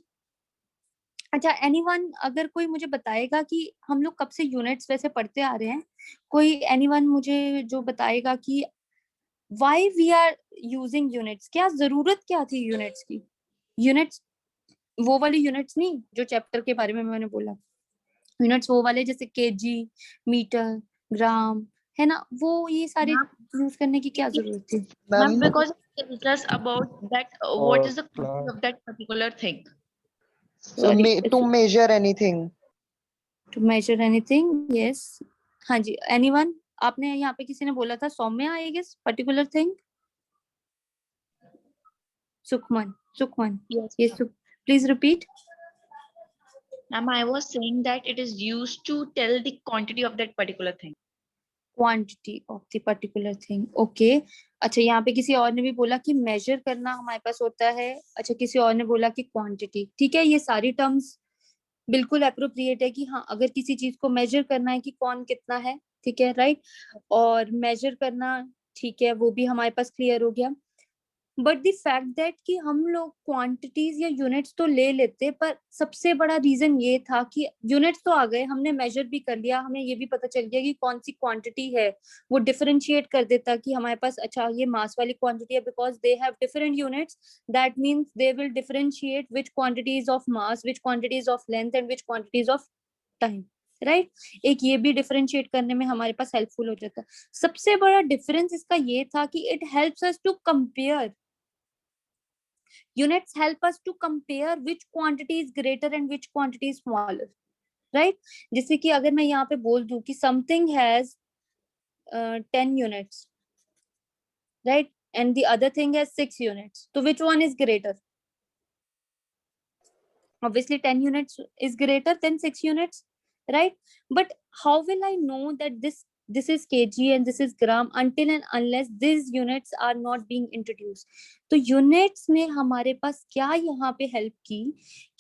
अच्छा एनीवन अगर कोई मुझे बताएगा कि हम लोग कब से यूनिट्स वैसे पढ़ते आ रहे हैं, कोई एनीवन मुझे जो बताएगा कि why we are using units, क्या जरूरत क्या थी यूनिट्स की। यूनिट्स वो वाली यूनिट्स नहीं जो चैप्टर के बारे में मैंने बोला, यूनिट्स वो वाले जैसे केजी, मीटर, ग्राम, है ना, वो ये सारे यूज करने की क्या जरूरत थी। Ma'am, ma'am because it tells us about that what is the quantity of that particular thing. Sorry, to measure anything. To measure anything, yes. हाँ जी, एनीवन, आपने यहाँ पे किसी ने बोला था Saumya, I guess, particular thing, Sukhman, Sukhman, Yes. ये please repeat. Ma'am, I was saying that it is used to tell the quantity of that particular thing. Quantity of the particular thing, okay. अच्छा, यहाँ पे किसी और ने भी बोला कि मेजर करना हमारे पास होता है। अच्छा, किसी और ने बोला कि क्वांटिटी, ठीक है, ये सारी टर्म्स बिल्कुल अप्रोप्रिएट है कि हाँ अगर किसी चीज को मेजर करना है कि कौन कितना है, ठीक है, राइट। और मेजर करना, ठीक है, वो भी हमारे पास क्लियर हो गया। बट द फैक्ट दैट कि हम लोग क्वांटिटीज या यूनिट्स तो ले लेते, पर सबसे बड़ा रीजन ये था कि यूनिट्स तो आ गए, हमने मेजर भी कर लिया, हमें ये भी पता चल गया कि कौन सी क्वांटिटी है, वो डिफरेंशिएट कर देता कि हमारे पास अच्छा ये मास वाली क्वांटिटी है, because they have different units, that means they will differentiate which quantities of mass, which quantities of length and which quantities of time, right. एक ये भी डिफरेंशिएट करने में हमारे पास हेल्पफुल हो जाता है। सबसे बड़ा डिफरेंस इसका ये था कि it helps us to compare, units help us to compare which quantity is greater and which quantity is smaller, right? जैसे कि अगर मैं यहाँ पे बोल दूं कि something has 10 units, right, and the other thing has 6 units, so which one is greater? Obviously 10 units is greater than 6 units, right? But how will I know that this is kg and this is gram until and unless these units are not being introduced? तो units ने हमारे पास क्या यहाँ पे help की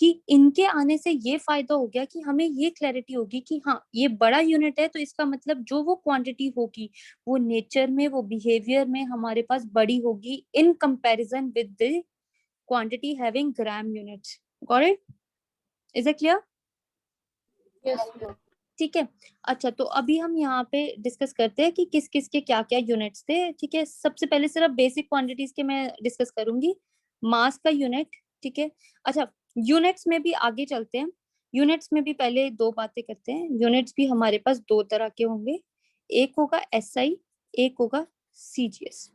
कि इनके आने से ये फायदा हो गया कि हमें ये क्लैरिटी होगी कि हाँ ये बड़ा यूनिट है, तो इसका मतलब जो वो क्वांटिटी होगी वो नेचर में, वो बिहेवियर में हमारे पास बड़ी होगी in comparison with the quantity having gram units. Got it? Is it clear? Yes. ठीक है। अच्छा, तो अभी हम यहाँ पे डिस्कस करते हैं कि किस किस के क्या क्या यूनिट्स थे। ठीक है, सबसे पहले सिर्फ बेसिक क्वांटिटीज के मैं डिस्कस करूंगी। मास का यूनिट, ठीक है। अच्छा, यूनिट्स में भी आगे चलते हैं। यूनिट्स में भी पहले दो बातें करते हैं। यूनिट्स भी हमारे पास दो तरह के होंगे, एक होगा एसआई, एक होगा सीजीएस।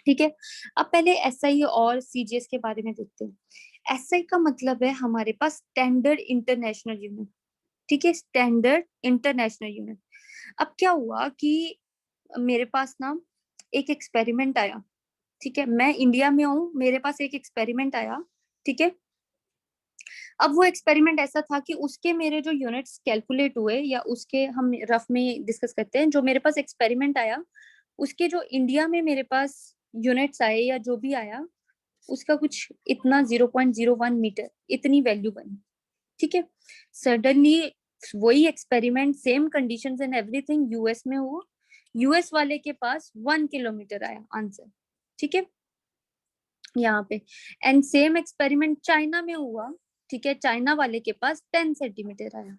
ठीक है, अब पहले एसआई और सीजीएस के बारे में देखते हैं। एसआई का मतलब है हमारे पास स्टैंडर्ड इंटरनेशनल यूनिट, ठीक है, स्टैंडर्ड इंटरनेशनल यूनिट। अब क्या हुआ कि मेरे पास ना एक एक्सपेरिमेंट आया, ठीक है, मैं इंडिया में हूँ, मेरे पास एक एक्सपेरिमेंट आया, ठीक है। अब वो एक्सपेरिमेंट ऐसा था कि उसके मेरे जो यूनिट्स कैलकुलेट हुए, या उसके हम रफ में डिस्कस करते हैं, जो मेरे पास एक्सपेरिमेंट आया उसके जो इंडिया में मेरे पास यूनिट्स आए या जो भी आया उसका कुछ इतना 0.01 मीटर इतनी वैल्यू बनी, ठीक है। सडनली वही experiment, same conditions and everything US में हुआ, यूएस वाले के पास 1 किलोमीटर आया आंसर, ठीक है, यहाँ पे। एंड सेम एक्सपेरिमेंट चाइना में हुआ, ठीक है, चाइना वाले के पास 10 सेंटीमीटर आया,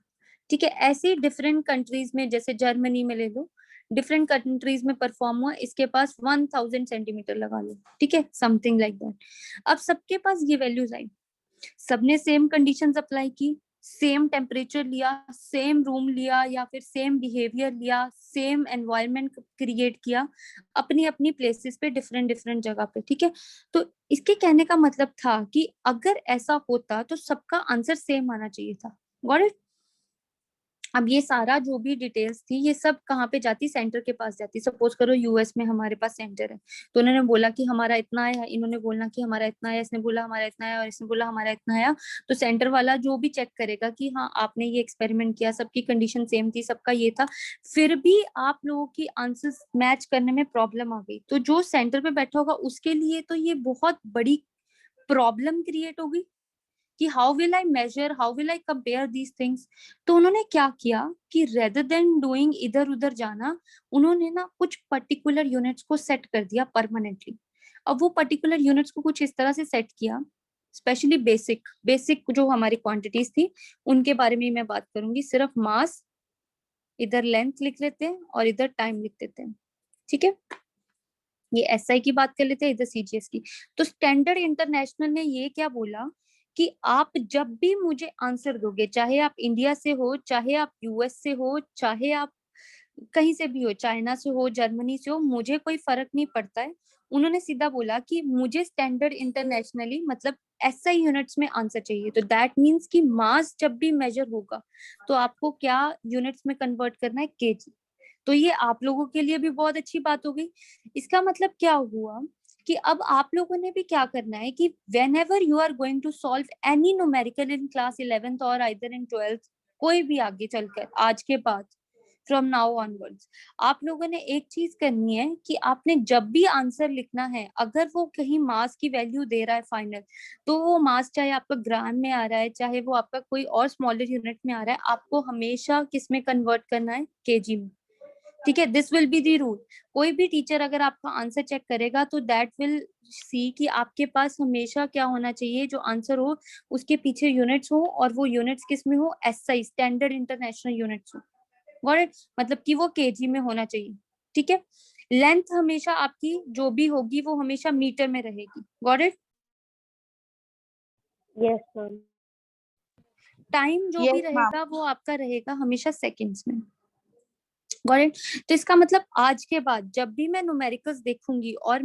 ठीक है। ऐसे ही डिफरेंट कंट्रीज में, जैसे जर्मनी में ले लो, डिफरेंट कंट्रीज में परफॉर्म हुआ, इसके पास 1000 सेंटीमीटर लगा लो, ठीक है, समथिंग लाइक दैट। अब सबके पास ये वैल्यूज आई, सबने सेम कंडीशंस अप्लाई की, सेम टेम्परेचर लिया, सेम रूम लिया, या फिर सेम बिहेवियर लिया, सेम एनवायरनमेंट क्रिएट किया अपनी अपनी प्लेसेस पे, डिफरेंट डिफरेंट जगह पे, ठीक है। तो इसके कहने का मतलब था कि अगर ऐसा होता तो सबका आंसर सेम आना चाहिए था। Got it? अब ये सारा जो भी डिटेल्स थी ये सब कहाँ पे जाती? सेंटर के पास जाती। सपोज करो यूएस में हमारे पास सेंटर है, तो उन्होंने बोला कि हमारा इतना आया, इन्होंने बोलना कि हमारा इतना आया, इसने बोला हमारा इतना आया, और इसने बोला हमारा इतना आया, तो सेंटर वाला जो भी चेक करेगा कि हाँ आपने ये एक्सपेरिमेंट किया, सबकी कंडीशन सेम थी, सबका ये था, फिर भी आप लोगों की आंसर्स मैच करने में प्रॉब्लम आ गई, तो जो सेंटर पे बैठा होगा उसके लिए तो ये बहुत बड़ी प्रॉब्लम क्रिएट होगी कि how will I measure, how will I compare these things. तो उन्होंने क्या किया कि रेदर देन डूइंग इधर उधर जाना, उन्होंने ना कुछ पर्टिकुलर यूनिट्स को सेट कर दिया परमानेंटली। अब वो पर्टिकुलर यूनिट्स को कुछ इस तरह से सेट किया, स्पेशली बेसिक जो हमारी क्वांटिटीज थी उनके बारे में मैं बात करूंगी। सिर्फ मास, इधर लेंथ लिख लेते हैं और इधर टाइम लिख देते हैं, ठीक है। ये एसआई की बात कर लेते हैं, इधर सीजीएस की। तो स्टैंडर्ड इंटरनेशनल ने ये क्या बोला कि आप जब भी मुझे आंसर दोगे, चाहे आप इंडिया से हो, चाहे आप यूएस से हो, चाहे आप कहीं से भी हो, चाइना से हो, जर्मनी से हो, मुझे कोई फर्क नहीं पड़ता है। उन्होंने सीधा बोला कि मुझे स्टैंडर्ड इंटरनेशनली मतलब एसआई यूनिट्स में आंसर चाहिए। तो दैट मीन्स कि मास जब भी मेजर होगा तो आपको क्या यूनिट्स में कन्वर्ट करना है? केजी। तो ये आप लोगों के लिए भी बहुत अच्छी बात हो गई। इसका मतलब क्या हुआ कि अब आप लोगों ने भी क्या करना है कि whenever you are going to solve any numerical in class 11th और either in 12th, कोई भी आगे चलकर आज के बाद फ्रॉम नाउ ऑनवर्ड्स, आप लोगों ने एक चीज करनी है कि आपने जब भी आंसर लिखना है, अगर वो कहीं मास की वैल्यू दे रहा है फाइनल, तो वो मास चाहे आपका ग्राम में आ रहा है, चाहे वो आपका कोई और स्मॉलर यूनिट में आ रहा है, आपको हमेशा किस में कन्वर्ट करना है? केजी में। ठीक है, this will be the rule. कोई भी टीचर अगर आपका आंसर चेक करेगा तो दैट विल सी कि आपके पास हमेशा क्या होना चाहिए, जो आंसर हो उसके पीछे यूनिट्स हो, और वो यूनिट्स किस में हो, एसआई स्टैंडर्ड इंटरनेशनल यूनिट्स हो। गॉट इट, मतलब कि वो केजी में होना चाहिए। ठीक है, लेंथ हमेशा आपकी जो भी होगी वो हमेशा मीटर में रहेगी। Got it. Yes, ma'am. Time जो Yes, भी ma'am. रहेगा वो आपका रहेगा हमेशा सेकंड्स में। Got it. तो इसका मतलब आज के बाद जब भी मैं न्यूमेरिकल्स देखूंगी और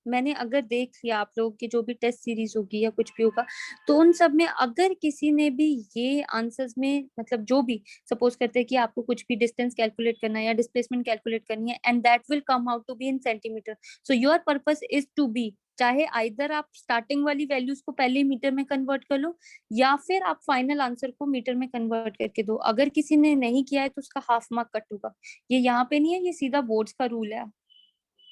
मैंने अगर देख लिया आप लोगों की जो भी टेस्ट सीरीज होगी या कुछ भी होगा, तो उन सब में अगर किसी ने भी ये आंसर्स में मतलब जो भी सपोज करते हैं कि आपको कुछ भी डिस्टेंस कैलकुलेट करना है या डिस्प्लेसमेंट कैलकुलेट करनी है, and that will come out to be in centimetre, so your purpose is to be, चाहे आइदर आप स्टार्टिंग वाली वैल्यूज को पहले मीटर में कन्वर्ट कर लो या फिर आप फाइनल आंसर को मीटर में कन्वर्ट करके दो। अगर किसी ने नहीं किया है तो उसका हाफ मार्क कट होगा। ये यहाँ पे नहीं है, ये सीधा बोर्ड्स का रूल है।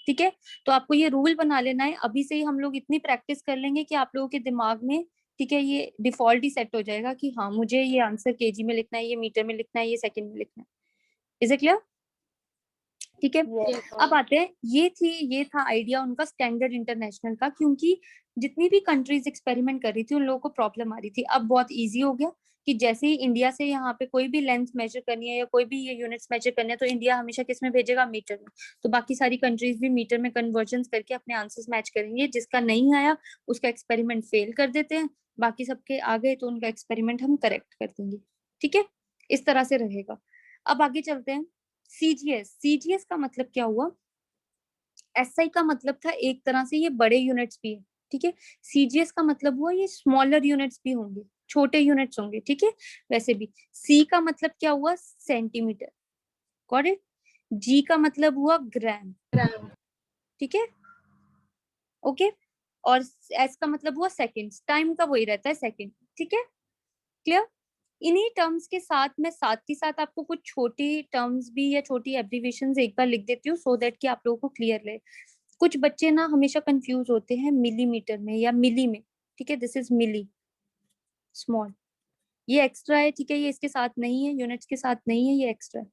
ठीक है, तो आपको ये रूल बना लेना है अभी से ही। हम लोग इतनी प्रैक्टिस कर लेंगे कि आप लोगों के दिमाग में, ठीक है, ये डिफॉल्ट ही सेट हो जाएगा कि हाँ मुझे ये आंसर केजी में लिखना है, ये मीटर में लिखना है, ये सेकंड में लिखना है। Is it clear? ठीक है, Yes, अब ma'am. आते हैं, ये था आइडिया उनका स्टैंडर्ड इंटरनेशनल का, क्योंकि जितनी भी कंट्रीज एक्सपेरिमेंट कर रही थी उन लोगों को प्रॉब्लम आ रही थी। अब बहुत इजी हो गया कि जैसे ही इंडिया से यहाँ पे कोई भी लेंथ मेजर करनी है या कोई भी ये यूनिट्स मेजर करनी है तो इंडिया हमेशा किस में भेजेगा, मीटर में। तो बाकी सारी कंट्रीज भी मीटर में कन्वर्जन करके अपने आंसर्स मैच करेंगे। जिसका नहीं आया उसका एक्सपेरिमेंट फेल कर देते हैं, बाकी सबके आ गए तो उनका एक्सपेरिमेंट हम करेक्ट कर देंगे। ठीक है, इस तरह से रहेगा। अब आगे चलते हैं। सीजीएस का मतलब क्या हुआ? एसआई का मतलब था एक तरह से ये बड़े यूनिट्स भी है। ठीक है, सीजीएस का मतलब हुआ ये स्मॉलर यूनिट्स भी होंगे, छोटे यूनिट्स होंगे। ठीक है, वैसे भी सी का मतलब क्या हुआ, सेंटीमीटर। Got it. जी का मतलब हुआ ग्राम। ठीक है, ओके। और एस का मतलब हुआ सेकंड्स, टाइम का वही रहता है सेकंड। ठीक है, क्लियर? इन्हीं टर्म्स के साथ मैं साथ ही साथ आपको कुछ छोटी टर्म्स भी या छोटी एब्रीविएशंस एक बार लिख देती हूँ सो दैट कि आप लोगों को क्लियर रहे। कुछ बच्चे ना हमेशा कंफ्यूज होते हैं मिलीमीटर में या मिली में। ठीक है, दिस इज मिली स्मॉल, ये एक्स्ट्रा है। ठीक है, ये इसके साथ नहीं है, यूनिट्स के साथ नहीं है, ये एक्स्ट्रा है।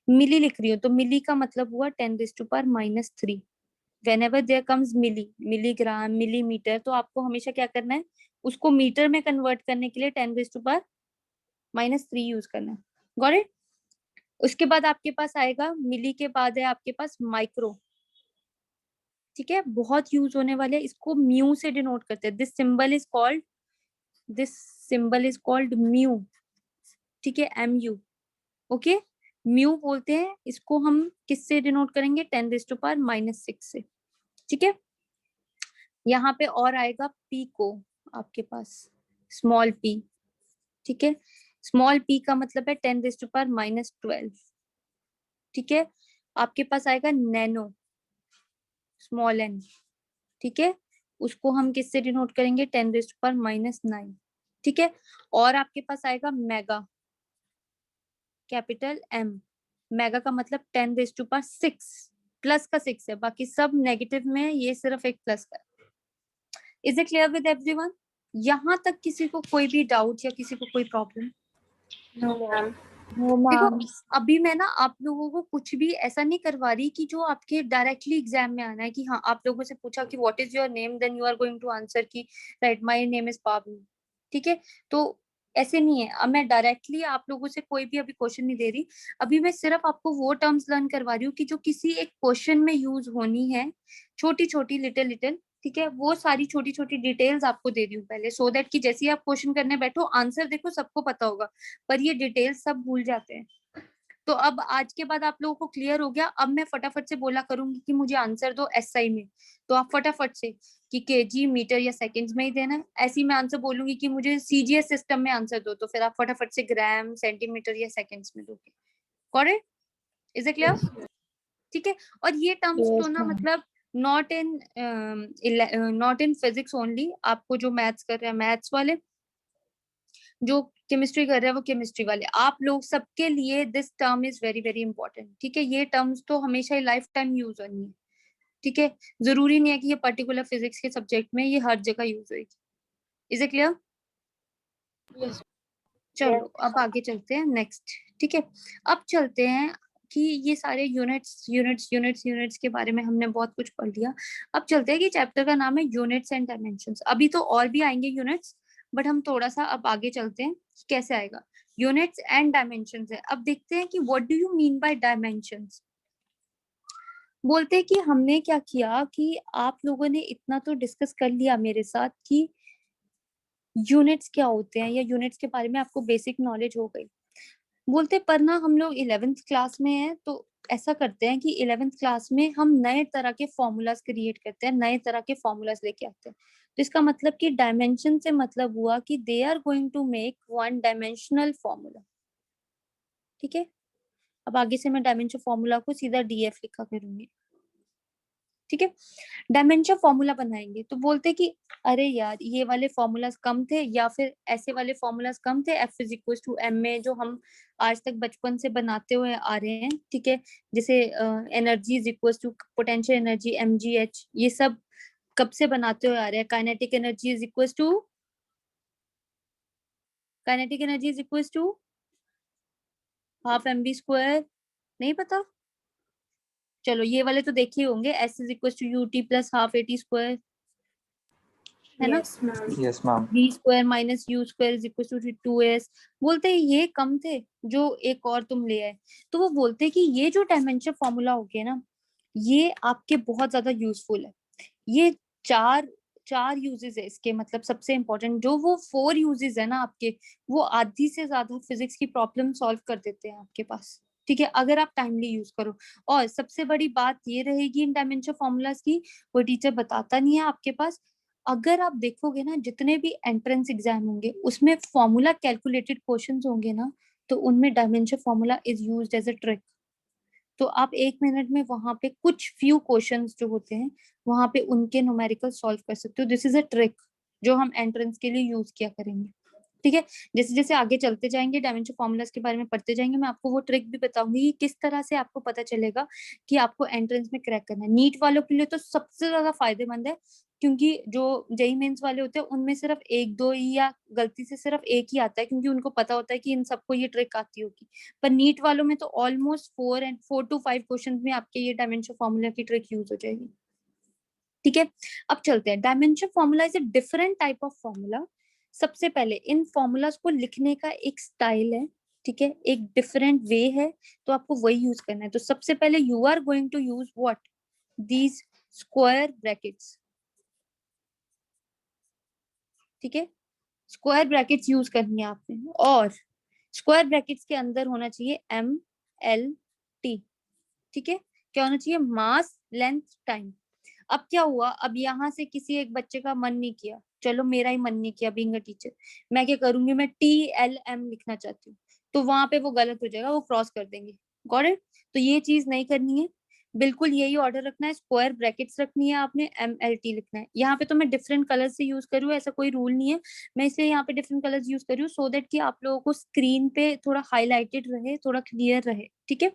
मिली लिख रही हूँ तो मिली का मतलब हुआ 10⁻³ whenever there comes milli, milligram, millimetre, तो आपको हमेशा क्या करना है, उसको मीटर में कन्वर्ट करने के लिए 10⁻³ यूज करना है। Got it. उसके बाद आपके पास आएगा, मिली के बाद है आपके पास माइक्रो। ठीक है, बहुत यूज होने वाले, इसको म्यू से डिनोट करते हैं। This symbol is called mu. ठीक है, MU। ओके, म्यू बोलते हैं इसको। हम किससे डिनोट करेंगे, 10⁻⁻6 से। ठीक है, यहाँ पे और आएगा पी को आपके पास, स्मॉल p। ठीक है, स्मॉल p का मतलब है 10⁻12। ठीक है, आपके पास आएगा नैनो, स्मॉल n। ठीक है, उसको हम किससे डिनोट करेंगे, 10⁻⁹। ठीक है, और आपके पास आएगा मेगा, कैपिटल M। मेगा का मतलब 10⁻6, प्लस का 6 है, बाकी सब नेगेटिव में है, ये सिर्फ एक प्लस का। Is it clear with everyone? यहाँ तक किसी को कोई भी डाउट या किसी को कोई प्रॉब्लम? No, ma'am. No, देखो, ma'am. अभी मैं ना आप लोगों को कुछ भी ऐसा नहीं करवा रही कि जो आपके डायरेक्टली एग्जाम में आना है कि हाँ आप लोगों से पूछा कि what is your name, then you are going to answer कि right my name is Pavani. ठीक है, तो ऐसे नहीं है। अब मैं डायरेक्टली आप लोगों से कोई भी अभी क्वेश्चन नहीं दे रही। अभी मैं सिर्फ आपको वो टर्म्स लर्न करवा रही हूँ कि जो किसी एक क्वेश्चन में यूज होनी है, छोटी छोटी लिटिल लिटिल। ठीक है, वो सारी छोटी छोटी डिटेल्स आपको दे रही हूँ पहले, सो दैट कि जैसे ही आप क्वेश्चन करने बैठो, आंसर देखो सबको पता होगा पर ये डिटेल्स सब भूल जाते हैं। तो अब आज के बाद आप लोगों को क्लियर हो गया। अब मैं फटाफट से बोला करूंगी कि मुझे आंसर दो एसआई में, तो आप फटाफट से कि केजी, मीटर या सेकंड्स में ही देना है। ऐसी मैं आंसर बोलूंगी कि मुझे सीजीएस सिस्टम में आंसर दो, तो फिर आप फटाफट से ग्राम, सेंटीमीटर या सेकंड्स में दोगे। Got it? Is it clear? ठीक है, और ये टर्म्स तो Yes, ना ma'am. मतलब नॉट इन फिजिक्स ओनली। आपको जो मैथ्स कर रहे हैं मैथ्स वाले, जो केमिस्ट्री कर रहे हैं वो केमिस्ट्री वाले, आप लोग सबके लिए this term is very very important. ठीक है, ये टर्म्स तो हमेशा ही लाइफ टाइम यूज होनी है। ठीक है, जरूरी नहीं है कि ये पर्टिकुलर फिजिक्स के सब्जेक्ट में, ये हर जगह यूज होगी। Is it clear? Yes. चलो अब आगे चलते हैं नेक्स्ट। ठीक है, अब चलते हैं कि ये सारे यूनिट्स के बारे में हमने बहुत कुछ पढ़ लिया। अब चलते हैं कि चैप्टर का नाम है यूनिट्स एंड डायमेंशंस। अभी तो और भी आएंगे यूनिट्स, बट हम थोड़ा सा अब आगे चलते हैं कि कैसे आएगा। यूनिट्स एंड डायमेंशंस है। अब देखते हैं कि what do you mean by dimensions. बोलते हैं कि हमने क्या किया कि आप लोगों ने इतना तो डिस्कस कर लिया मेरे साथ कि यूनिट्स क्या होते हैं, या यूनिट्स के बारे में आपको बेसिक नॉलेज हो गई। बोलते पर ना हम लोग 11th क्लास में हैं, तो ऐसा करते हैं कि 11th क्लास में हम नए तरह के फॉर्मूलाज क्रिएट करते हैं, नए तरह के फॉर्मूलाज लेके आते हैं। तो इसका मतलब कि डायमेंशन से मतलब हुआ कि they are going to make one dimensional formula. ठीक है, अब आगे से मैं डायमेंशन फॉर्मूला को सीधा डीएफ लिखा करूंगी। ठीक है, डायमेंशन फॉर्मूला बनाएंगे तो बोलते कि अरे यार ये वाले फॉर्मूलाज कम थे, या फिर ऐसे वाले फॉर्मूलाज कम थे, F is equal to m में, जो हम आज तक बचपन से बनाते हुए आ रहे हैं। ठीक है, जैसे energy is equal to potential energy mgh, ये सब कब से बनाते हुए आ रहे हैं। Kinetic energy is equal to half mv square, नहीं पता? चलो ये वाले तो देखे होंगे, S is equal to ut plus half at square, है ना? Yes, ma'am. Yes, ma'am. b square minus u square is equal to 2s। बोलते हैं ये कम थे, जो एक और तुम ले आए। तो वो बोलते हैं कि ये जो डायमेंशन फॉर्मूला हो गया ना, ये आपके बहुत ज्यादा यूजफुल है। ये चार चार यूजेस है इसके, मतलब सबसे इंपॉर्टेंट जो वो 4 यूजेस है ना आपके, वो आधी से ज्यादा फिजिक्स की प्रॉब्लम सॉल्व कर देते हैं आपके पास। ठीक है, अगर आप टाइमली यूज करो। और सबसे बड़ी बात ये रहेगी इन डायमेंशन फॉर्मूलाज की, वो टीचर बताता नहीं है आपके पास। अगर आप देखोगे ना जितने भी एंट्रेंस एग्जाम होंगे उसमें फॉर्मूला कैलकुलेटेड क्वेश्चंस होंगे ना, तो उनमें dimension formula is used as a trick. तो आप 1 मिनट में वहां पे कुछ फ्यू क्वेश्चंस जो होते हैं वहां पे उनके न्यूमेरिकल सॉल्व कर सकते हो। दिस इज अ ट्रिक जो हम एंट्रेंस के लिए यूज किया करेंगे। ठीक है, जैसे जैसे आगे चलते जाएंगे डायमेंशन फॉर्मूलाज के बारे में पढ़ते जाएंगे, मैं आपको वो ट्रिक भी बताऊंगी कि किस तरह से आपको पता चलेगा कि आपको एंट्रेंस में क्रैक करना है। नीट वालों के लिए तो सबसे ज्यादा फायदेमंद है, क्योंकि जो जेई मेंस वाले होते हैं उनमें सिर्फ एक दो ही, या गलती से सिर्फ एक ही आता है, क्योंकि उनको पता होता है कि इन सबको ये ट्रिक आती होगी। पर नीट वालों में तो ऑलमोस्ट 4 to 5 क्वेश्चन में आपके ये डायमेंशन फॉर्मूला की ट्रिक यूज हो जाएगी। ठीक है, अब चलते हैं। Dimension formula is a different type of formula. सबसे पहले इन फॉर्मूलाज को लिखने का एक स्टाइल है। ठीक है, एक डिफरेंट वे है, तो आपको वही यूज करना है। तो सबसे पहले you are going to use what, these square brackets. ठीक है, स्क्वायर ब्रैकेट्स यूज करनी है आपने, और स्क्वायर ब्रैकेट्स के अंदर होना चाहिए MLT। ठीक है, क्या होना चाहिए, मास लेंथ टाइम। अब क्या हुआ, अब यहाँ से किसी एक बच्चे का मन नहीं किया, चलो मेरा ही मन नहीं किया बीइंग अ टीचर, मैं क्या करूंगी, मैं TLM लिखना चाहती हूँ, तो वहां पे वो गलत हो जाएगा, वो क्रॉस कर देंगे। Got it? तो ये चीज नहीं करनी है, बिल्कुल यही ऑर्डर रखना है। स्क्वायर ब्रैकेट्स रखनी है आपने, MLT लिखना है। यहाँ पे तो मैं डिफरेंट कलर से यूज करूँ, ऐसा कोई रूल नहीं है, मैं इसलिए यहाँ पे डिफरेंट कलर्स यूज करूँ सो दैट कि आप लोगों को स्क्रीन पे थोड़ा हाईलाइटेड रहे, थोड़ा क्लियर रहे। ठीक है,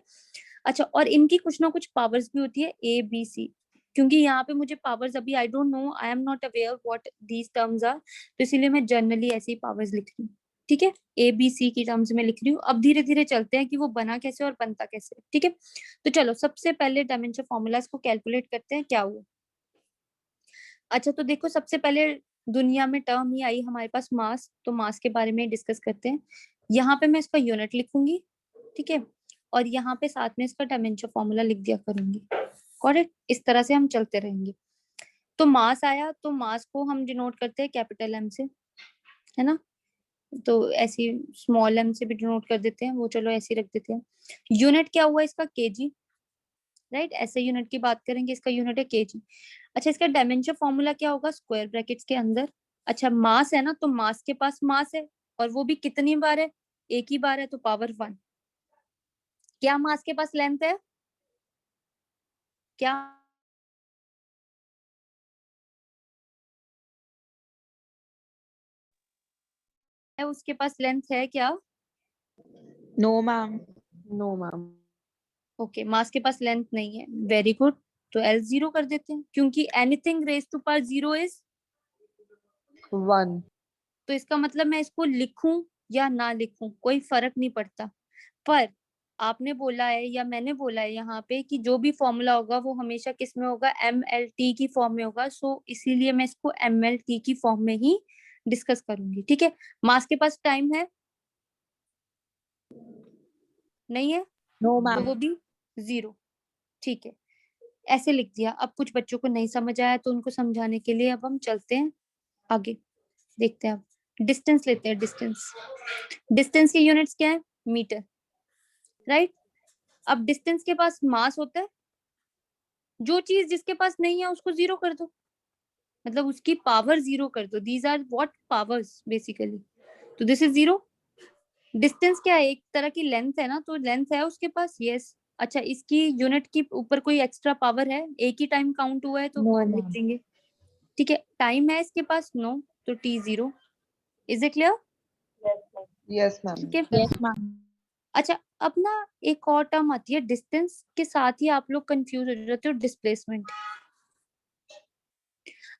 अच्छा, और इनकी कुछ ना कुछ पावर्स भी होती है ABC, क्योंकि यहाँ पे मुझे पावर्स अभी I don't know, I am not aware what these terms are, तो इसीलिए मैं जनरली ऐसी पावर्स लिख रही हूँ। ठीक है, ABC की टर्म्स में लिख रही हूँ। अब धीरे धीरे चलते हैं कि वो बना कैसे और बनता कैसे। ठीक है, तो चलो सबसे पहले डायमेंशन फॉर्मूलाज को कैलकुलेट करते हैं क्या हुआ। अच्छा, तो देखो सबसे पहले दुनिया में टर्म ही आई हमारे पास मास, तो मास के बारे में डिस्कस करते हैं। यहाँ पे मैं इसका यूनिट लिखूंगी। ठीक है, और यहाँ पे साथ में इसका डायमेंशन फॉर्मूला लिख दिया करूंगी। करेक्ट, इस तरह से हम चलते रहेंगे। तो मास आया, तो मास को हम डिनोट करते हैं कैपिटल M से, है ना? तो ऐसी स्मॉल m से भी डिनोट कर देते हैं, वो चलो ऐसे रख देते हैं। यूनिट क्या हुआ इसका, केजी। राइट, ऐसे यूनिट की बात करेंगे, इसका यूनिट है केजी। अच्छा, इसका डायमेंशन फॉर्मूला क्या होगा, स्क्वायर ब्रैकेट्स के अंदर। अच्छा, मास है ना, तो मास के पास मास है, और वो भी कितनी बार है, एक ही बार है, तो पावर 1। क्या मास के पास लेंथ है, क्या है उसके पास लेंथ है क्या? No, ma'am. No, ma'am. Okay, मास के पास लेंथ नहीं है, वेरी गुड। तो L 0 कर देते हैं, क्योंकि anything raise to power 0 is, 1. तो इसका मतलब मैं इसको लिखूं या ना लिखूं कोई फर्क नहीं पड़ता। पर आपने बोला है या मैंने बोला है यहाँ पे कि जो भी फॉर्मूला होगा वो हमेशा किस में होगा, MLT की फॉर्म में होगा। सो इसीलिए मैं इसको MLT की फॉर्म में ही डिस्कस करूंगी। ठीक है, मास के पास टाइम है नहीं है, No, तो ma'am. वो भी 0। ठीक है, ऐसे लिख दिया। अब कुछ बच्चों को नहीं समझ आया तो उनको समझाने के लिए अब हम चलते हैं आगे, देखते हैं। अब डिस्टेंस लेते हैं। डिस्टेंस की यूनिट्स क्या है, मीटर, राइट। अब डिस्टेंस के पास मास होता है, जो चीज जिसके पास नहीं है उसको 0 कर दो, मतलब उसकी पावर 0 कर दो। These are what powers basically. तो दिस इज 0। डिस्टेंस क्या है, एक तरह की लेंथ है ना, तो लेंथ है उसके पास, यस। अच्छा, इसकी यूनिट के ऊपर कोई एक्स्ट्रा पावर है, एक ही टाइम काउंट हुआ है तो No, 1 लिख ma'am. देंगे। ठीक है, टाइम है इसके पास, नो, तो T0। Is it clear? Yes, ma'am. ठीक है। Yes, ma'am. अच्छा, अब ना एक और टर्म आती है डिस्टेंस के साथ ही आप लोग कंफ्यूज हो जाते हो, डिस्प्लेसमेंट।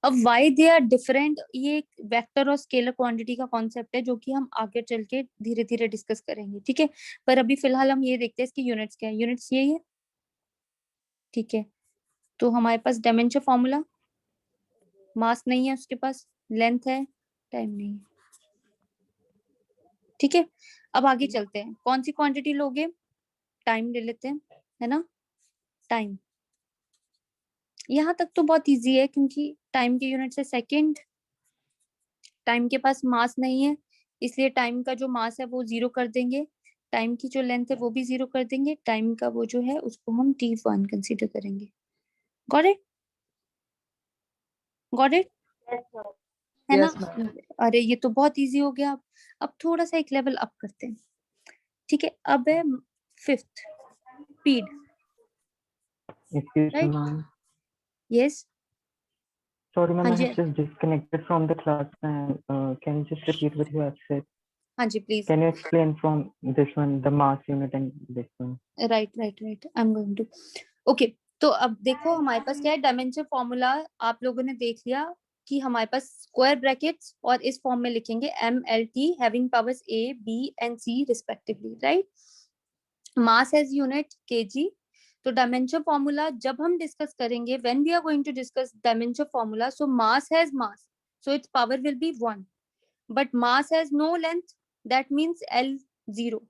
अब व्हाई दे आर डिफरेंट, ये एक वेक्टर और स्केलर क्वांटिटी का कॉन्सेप्ट है जो कि हम आगे चल के धीरे धीरे डिस्कस करेंगे। ठीक है, पर अभी फिलहाल हम ये देखते हैं इसकी यूनिट्स क्या है। यूनिट्स यही है। ठीक है, तो हमारे पास डायमेंशन फॉर्मूला, मास नहीं है उसके पास, लेंथ है, टाइम नहीं है। ठीक है, अब आगे चलते हैं। कौन सी क्वांटिटी लोगे, टाइम ले लेते हैं, है ना। टाइम, यहाँ तक तो बहुत इजी है क्योंकि टाइम की यूनिट है सेकंड। टाइम के पास मास नहीं है, इसलिए टाइम का जो मास है वो 0 कर देंगे। टाइम की जो लेंथ है वो भी 0 कर देंगे। टाइम का वो जो है उसको हम T1 कंसीडर करेंगे। Got it? Got it? है ना। Yes, ma'am. अरे ये तो बहुत इजी हो गया। अब थोड़ा सा एक लेवल अप करते हैं। ठीक है, अब है 5th, speed, Excuse me, right. ma'am. Yes, Sorry, ma'am, हाँ I ji, have just disconnected from the class. And can you just repeat what you have said? हाँ जी please. Can you explain from this one, the mass unit and this one? Right I am going to. Okay, तो अब देखो हमारे पास क्या है, dimension formula आप लोगों ने देख लिया कि हमारे पास स्क्वायर ब्रैकेट्स और इस फॉर्म में लिखेंगे MLT having powers A, B and C respectively, right. Mass as unit kg। तो डायमेंशन फॉर्मूला जब हम डिस्कस करेंगे, when we are going to discuss dimension formula, so mass has mass, so its power will be 1, but mass has no length, that means L0।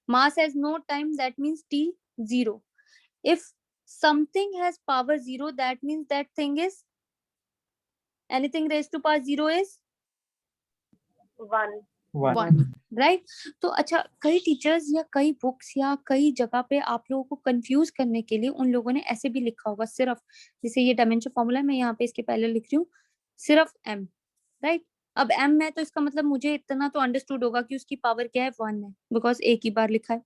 mass has no time, that means T0. If something has power 0, that means that thing is, anything raised to power 0 is 1, right. तो अच्छा, कई teachers या कई books या कई जगह पे आप लोगों को कंफ्यूज करने के लिए उन लोगों ने ऐसे भी लिखा होगा, सिर्फ जैसे ये डायमेंशन फॉर्मूला मैं यहाँ पे इसके पहले लिख रही हूँ, सिर्फ m, राइट। अब m है तो इसका मतलब मुझे इतना तो अंडरस्टूड होगा कि उसकी पावर क्या है, 1 है, बिकॉज एक ही बार लिखा है।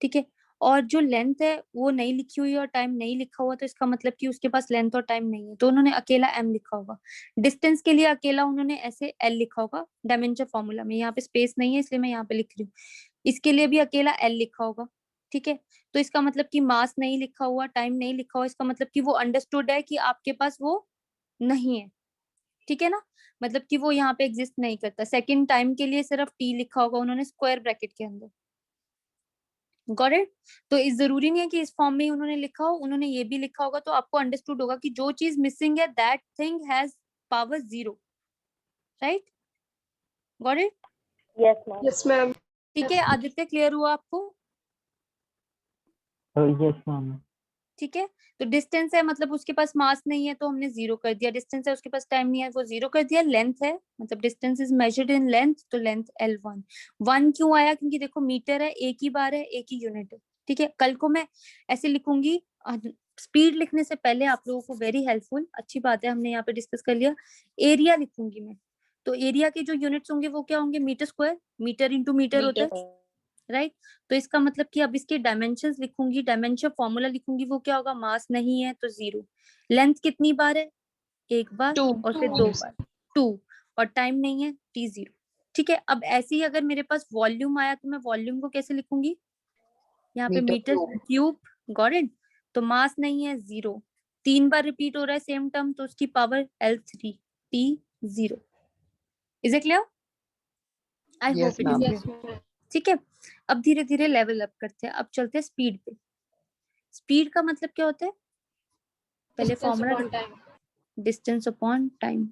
ठीक है, और जो लेंथ है वो नहीं लिखी हुई और टाइम नहीं लिखा हुआ, तो इसका मतलब कि उसके पास लेंथ और टाइम नहीं है, तो उन्होंने अकेला m लिखा होगा। डिस्टेंस के लिए अकेला उन्होंने ऐसे l लिखा होगा डायमेंशन फॉर्मूला में, यहाँ पे स्पेस नहीं है इसलिए मैं यहाँ पे लिख रही हूँ। इसके लिए भी अकेला l लिखा होगा। ठीक है, तो इसका मतलब कि मास नहीं लिखा हुआ, टाइम नहीं लिखा हुआ, इसका मतलब कि वो अंडरस्टूड है कि आपके पास वो नहीं है। ठीक है ना, मतलब कि वो यहाँ पे एग्जिस्ट नहीं करता। सेकंड टाइम के लिए सिर्फ t लिखा होगा उन्होंने स्क्वायर ब्रैकेट के अंदर। Got it? तो इस जरूरी नहीं है कि इस फॉर्म में ही उन्होंने लिखा हो, उन्होंने ये भी लिखा होगा, तो आपको अंडरस्टूड होगा कि जो चीज मिसिंग है that thing has power 0, right. Got it? Yes, ma'am. ठीक है आदित्य, क्लियर हुआ आपको? Yes, ma'am. ठीक है, तो डिस्टेंस है मतलब उसके पास मास नहीं है तो हमने 0 कर दिया। डिस्टेंस है उसके पास टाइम नहीं है, वो 0 कर दिया। लेंथ है मतलब distance is measured in length, तो लेंथ L1। 1 क्यों आया? क्योंकि देखो मीटर है, एक ही बार है, एक ही यूनिट है। ठीक है, कल को मैं ऐसे लिखूंगी, स्पीड लिखने से पहले आप लोगों को वेरी हेल्पफुल, अच्छी बात है हमने यहाँ पे डिस्कस कर लिया, एरिया लिखूंगी मैं। तो एरिया के जो यूनिट्स होंगे वो क्या होंगे, metre square, metre into metre होता है, राइट। तो इसका मतलब कि अब इसके डायमेंशंस लिखूंगी, डायमेंशन फॉर्मूला लिखूंगी, वो क्या होगा, मास नहीं है तो 0। लेंथ कितनी बार है, एक बार 2. और फिर 2 बार, 2, और टाइम नहीं है T0। ठीक है, अब ऐसे ही अगर मेरे पास वॉल्यूम आया तो मैं वॉल्यूम को कैसे लिखूंगी, यहाँ पे Meter metre cube. Cube. Got it? तो मास नहीं है 0, 3 बार रिपीट हो रहा है सेम टर्म, तो उसकी power L3, T0। Is it clear? I Yes, hope it is ma'am. Clear. ठीक है, अब धीरे धीरे लेवल अप करते हैं, अब चलते हैं स्पीड पे। स्पीड का मतलब क्या होता है? पहले फॉर्मूला डिस्टेंस अपॉन टाइम।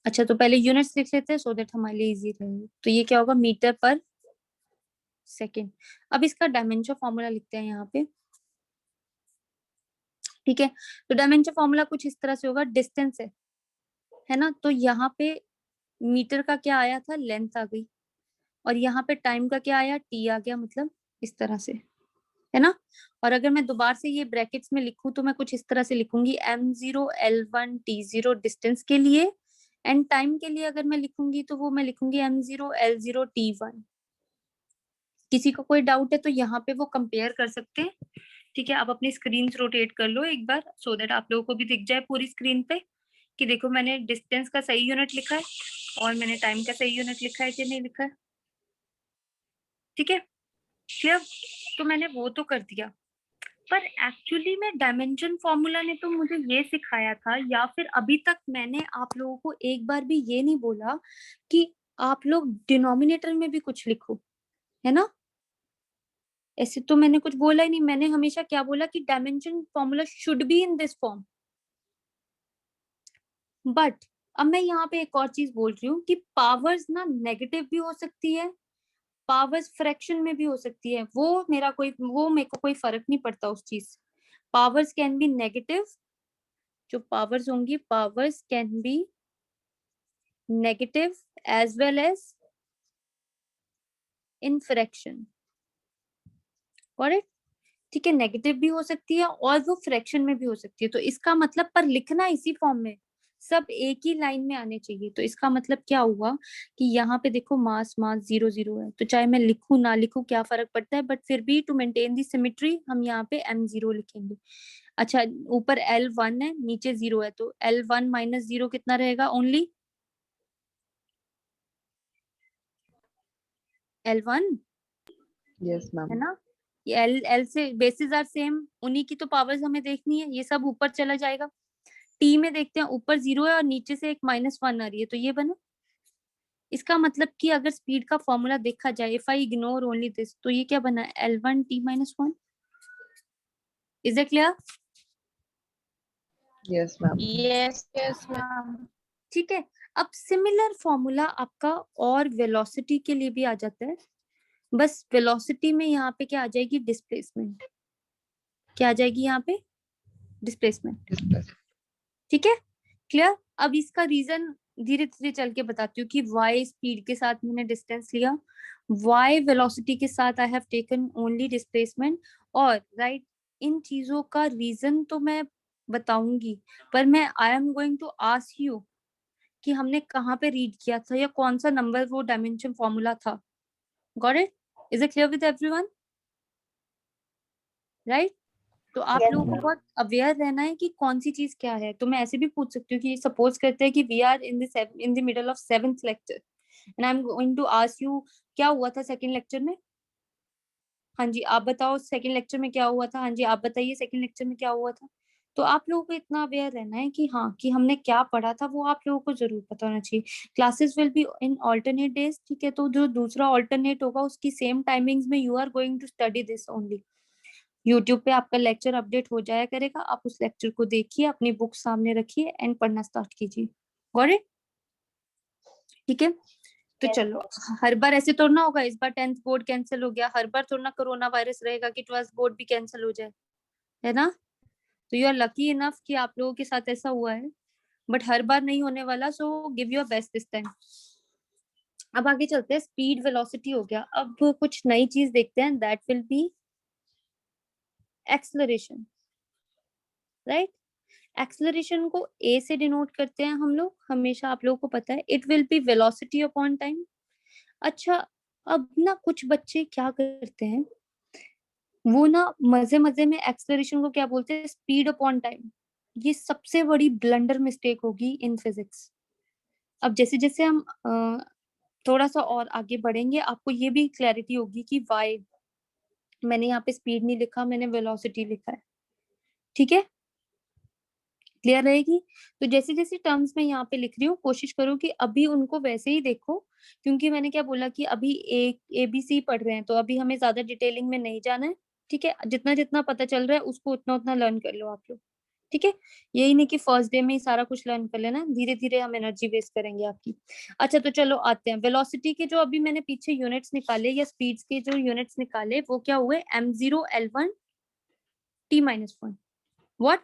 अच्छा, तो पहले यूनिट्स लिख लेते हैं सो दैट हमारे लिए इजी रहे। तो ये क्या होगा? मीटर पर सेकेंड। अब इसका डायमेंशन फॉर्मूला लिखते हैं यहाँ पे, ठीक है। तो डायमेंशन फॉर्मूला कुछ इस तरह से होगा, डिस्टेंस है ना, तो यहाँ पे मीटर का क्या आया था? लेंथ आ गई, और यहाँ पे टाइम का क्या आया? टी आ गया, मतलब इस तरह से, है ना। और अगर मैं दोबारा से ये ब्रैकेट्स में लिखूं तो मैं कुछ इस तरह से लिखूंगी, m0 l1 t0 डिस्टेंस के लिए, एंड टाइम के लिए अगर मैं लिखूंगी तो वो मैं लिखूंगी m0 l0 t1। किसी को कोई डाउट है तो यहाँ पे वो कंपेयर कर सकते हैं, ठीक है। आप अपनी स्क्रीन रोटेट कर लो एक बार सो दैट आप लोगों को भी दिख जाए पूरी स्क्रीन पे कि देखो मैंने डिस्टेंस का सही यूनिट लिखा है और मैंने टाइम का सही यूनिट लिखा है कि नहीं लिखा है, ठीक है, क्लियर। तो मैंने वो तो कर दिया, पर एक्चुअली में डायमेंशन फॉर्मूला ने तो मुझे ये सिखाया था, या फिर अभी तक मैंने आप लोगों को एक बार भी ये नहीं बोला कि आप लोग डिनोमिनेटर में भी कुछ लिखो, है ना। ऐसे तो मैंने कुछ बोला ही नहीं, मैंने हमेशा क्या बोला कि dimension formula should be in this form. But अब मैं यहाँ पे एक और चीज बोल रही हूँ कि पावर्स ना नेगेटिव भी हो सकती है, पावर्स फ्रैक्शन में भी हो सकती है, वो मेरे को कोई फर्क नहीं पड़ता उस चीज। पावर्स कैन बी नेगेटिव, जो पावर्स होंगी powers can be negative as well as in fraction, correct, ठीक है। नेगेटिव भी हो सकती है और वो फ्रैक्शन में भी हो सकती है, तो इसका मतलब पर लिखना इसी फॉर्म में, सब एक ही लाइन में आने चाहिए। तो इसका मतलब क्या हुआ कि यहाँ पे देखो मास मास 0 0 है, तो चाहे मैं लिखूं ना लिखूं क्या फर्क पड़ता है, बट फिर भी टू मेंटेन दी सिमेट्री हम यहाँ पे m0 लिखेंगे। अच्छा, ऊपर L1 है नीचे 0 है, तो L1 माइनस 0 कितना रहेगा? ओनली L1, Yes, है ma'am. ना। ये L से बेसिस आर सेम, उन्हीं की तो पावर्स हमें देखनी है, ये सब ऊपर चला जाएगा। टी में देखते हैं, ऊपर 0 है और नीचे से एक -1 आ रही है, तो ये बना। इसका मतलब कि अगर स्पीड का फॉर्मूला देखा जाए, if I ignore only this, तो ये क्या बना? L1 t-1। Is it clear? Yes, ma'am. Yes, yes, ma'am. ठीक है। अब सिमिलर फॉर्मूला आपका और वेलोसिटी के लिए भी आ जाता है, बस वेलोसिटी में यहाँ पे क्या आ जाएगी? डिस्प्लेसमेंट। क्या आ जाएगी यहाँ पे? Displacement, Discuss. ठीक है, क्लियर। अब इसका रीजन धीरे धीरे चल के बताती हूँ कि वाई स्पीड के साथ मैंने डिस्टेंस लिया, वाई वेलोसिटी के साथ I have taken only displacement, और राइट इन चीजों का रीजन तो मैं बताऊंगी, पर मैं I am going to ask you कि हमने कहाँ पे रीड किया था या कौन सा नंबर वो डायमेंशन फॉर्मूला था। Got it? Is it clear with everyone? Right. तो आप लोगों को बहुत अवेयर रहना है कि कौन सी चीज क्या है। तो मैं ऐसे भी पूछ सकती हूँ कि सपोज करते हैं कि we are in the middle of 7th lecture and I am going to ask you क्या हुआ था सेकंड लेक्चर में। हाँ जी, आप बताओ सेकंड लेक्चर में क्या हुआ था। हाँ जी, आप बताइए सेकंड लेक्चर में क्या हुआ था। तो आप लोगों को इतना अवेयर रहना है कि हाँ, कि हमने क्या पढ़ा था वो आप लोगों को जरूर पता होना चाहिए। Classes will be in alternate days, ठीक है। तो जो दूसरा ऑल्टरनेट होगा उसकी सेम टाइमिंग्स में you are going to study this only. YouTube पे आपका लेक्चर अपडेट हो जाया करेगा, आप उस लेक्चर को देखिए, अपनी बुक सामने रखिए एंड पढ़ना स्टार्ट कीजिए। Got it? ठीक है। तो चलो, हर बार ऐसे तो ना होगा, इस बार 10th बोर्ड कैंसिल हो गया, हर बार तो ना कोरोना वायरस रहेगा कि 12th बोर्ड भी कैंसिल हो जाए, है ना। तो यू आर लकी इनफ कि आप लोगों के साथ ऐसा हुआ है, बट हर बार नहीं होने वाला, so give your best this time. अब आगे चलते हैं, स्पीड वेलोसिटी हो गया, अब कुछ नई चीज देखते हैं, that will be acceleration, right. Acceleration को ए से डिनोट करते हैं हम लोग हमेशा, आप लोगों को पता है, it will be velocity upon time. अच्छा, अब ना कुछ बच्चे क्या करते हैं, वो ना मजे मजे में एक्सलरेशन को क्या बोलते हैं? Speed upon time. ये सबसे बड़ी ब्लंडर मिस्टेक होगी इन फिजिक्स। अब जैसे जैसे हम थोड़ा सा और आगे बढ़ेंगे, आपको ये भी क्लैरिटी होगी कि वाई मैंने यहाँ पे स्पीड नहीं लिखा, मैंने वेलोसिटी लिखा है, ठीक है, क्लियर रहेगी। तो जैसे जैसे टर्म्स में यहाँ पे लिख रही हूँ, कोशिश करो कि अभी उनको वैसे ही देखो, क्योंकि मैंने क्या बोला कि अभी ABC पढ़ रहे हैं, तो अभी हमें ज्यादा डिटेलिंग में नहीं जाना है। ठीक है, जितना जितना पता चल रहा है उसको उतना उतना लर्न कर लो आप लोग। ठीक है, यही नहीं कि फर्स्ट डे में ही सारा कुछ लर्न कर लेना, धीरे धीरे हम एनर्जी वेस्ट करेंगे आपकी। अच्छा, तो चलो आते हैं वेलोसिटी के। जो अभी मैंने पीछे यूनिट्स निकाले या स्पीड्स के जो यूनिट्स निकाले, वो क्या हुए? m0 l1 t-1। What?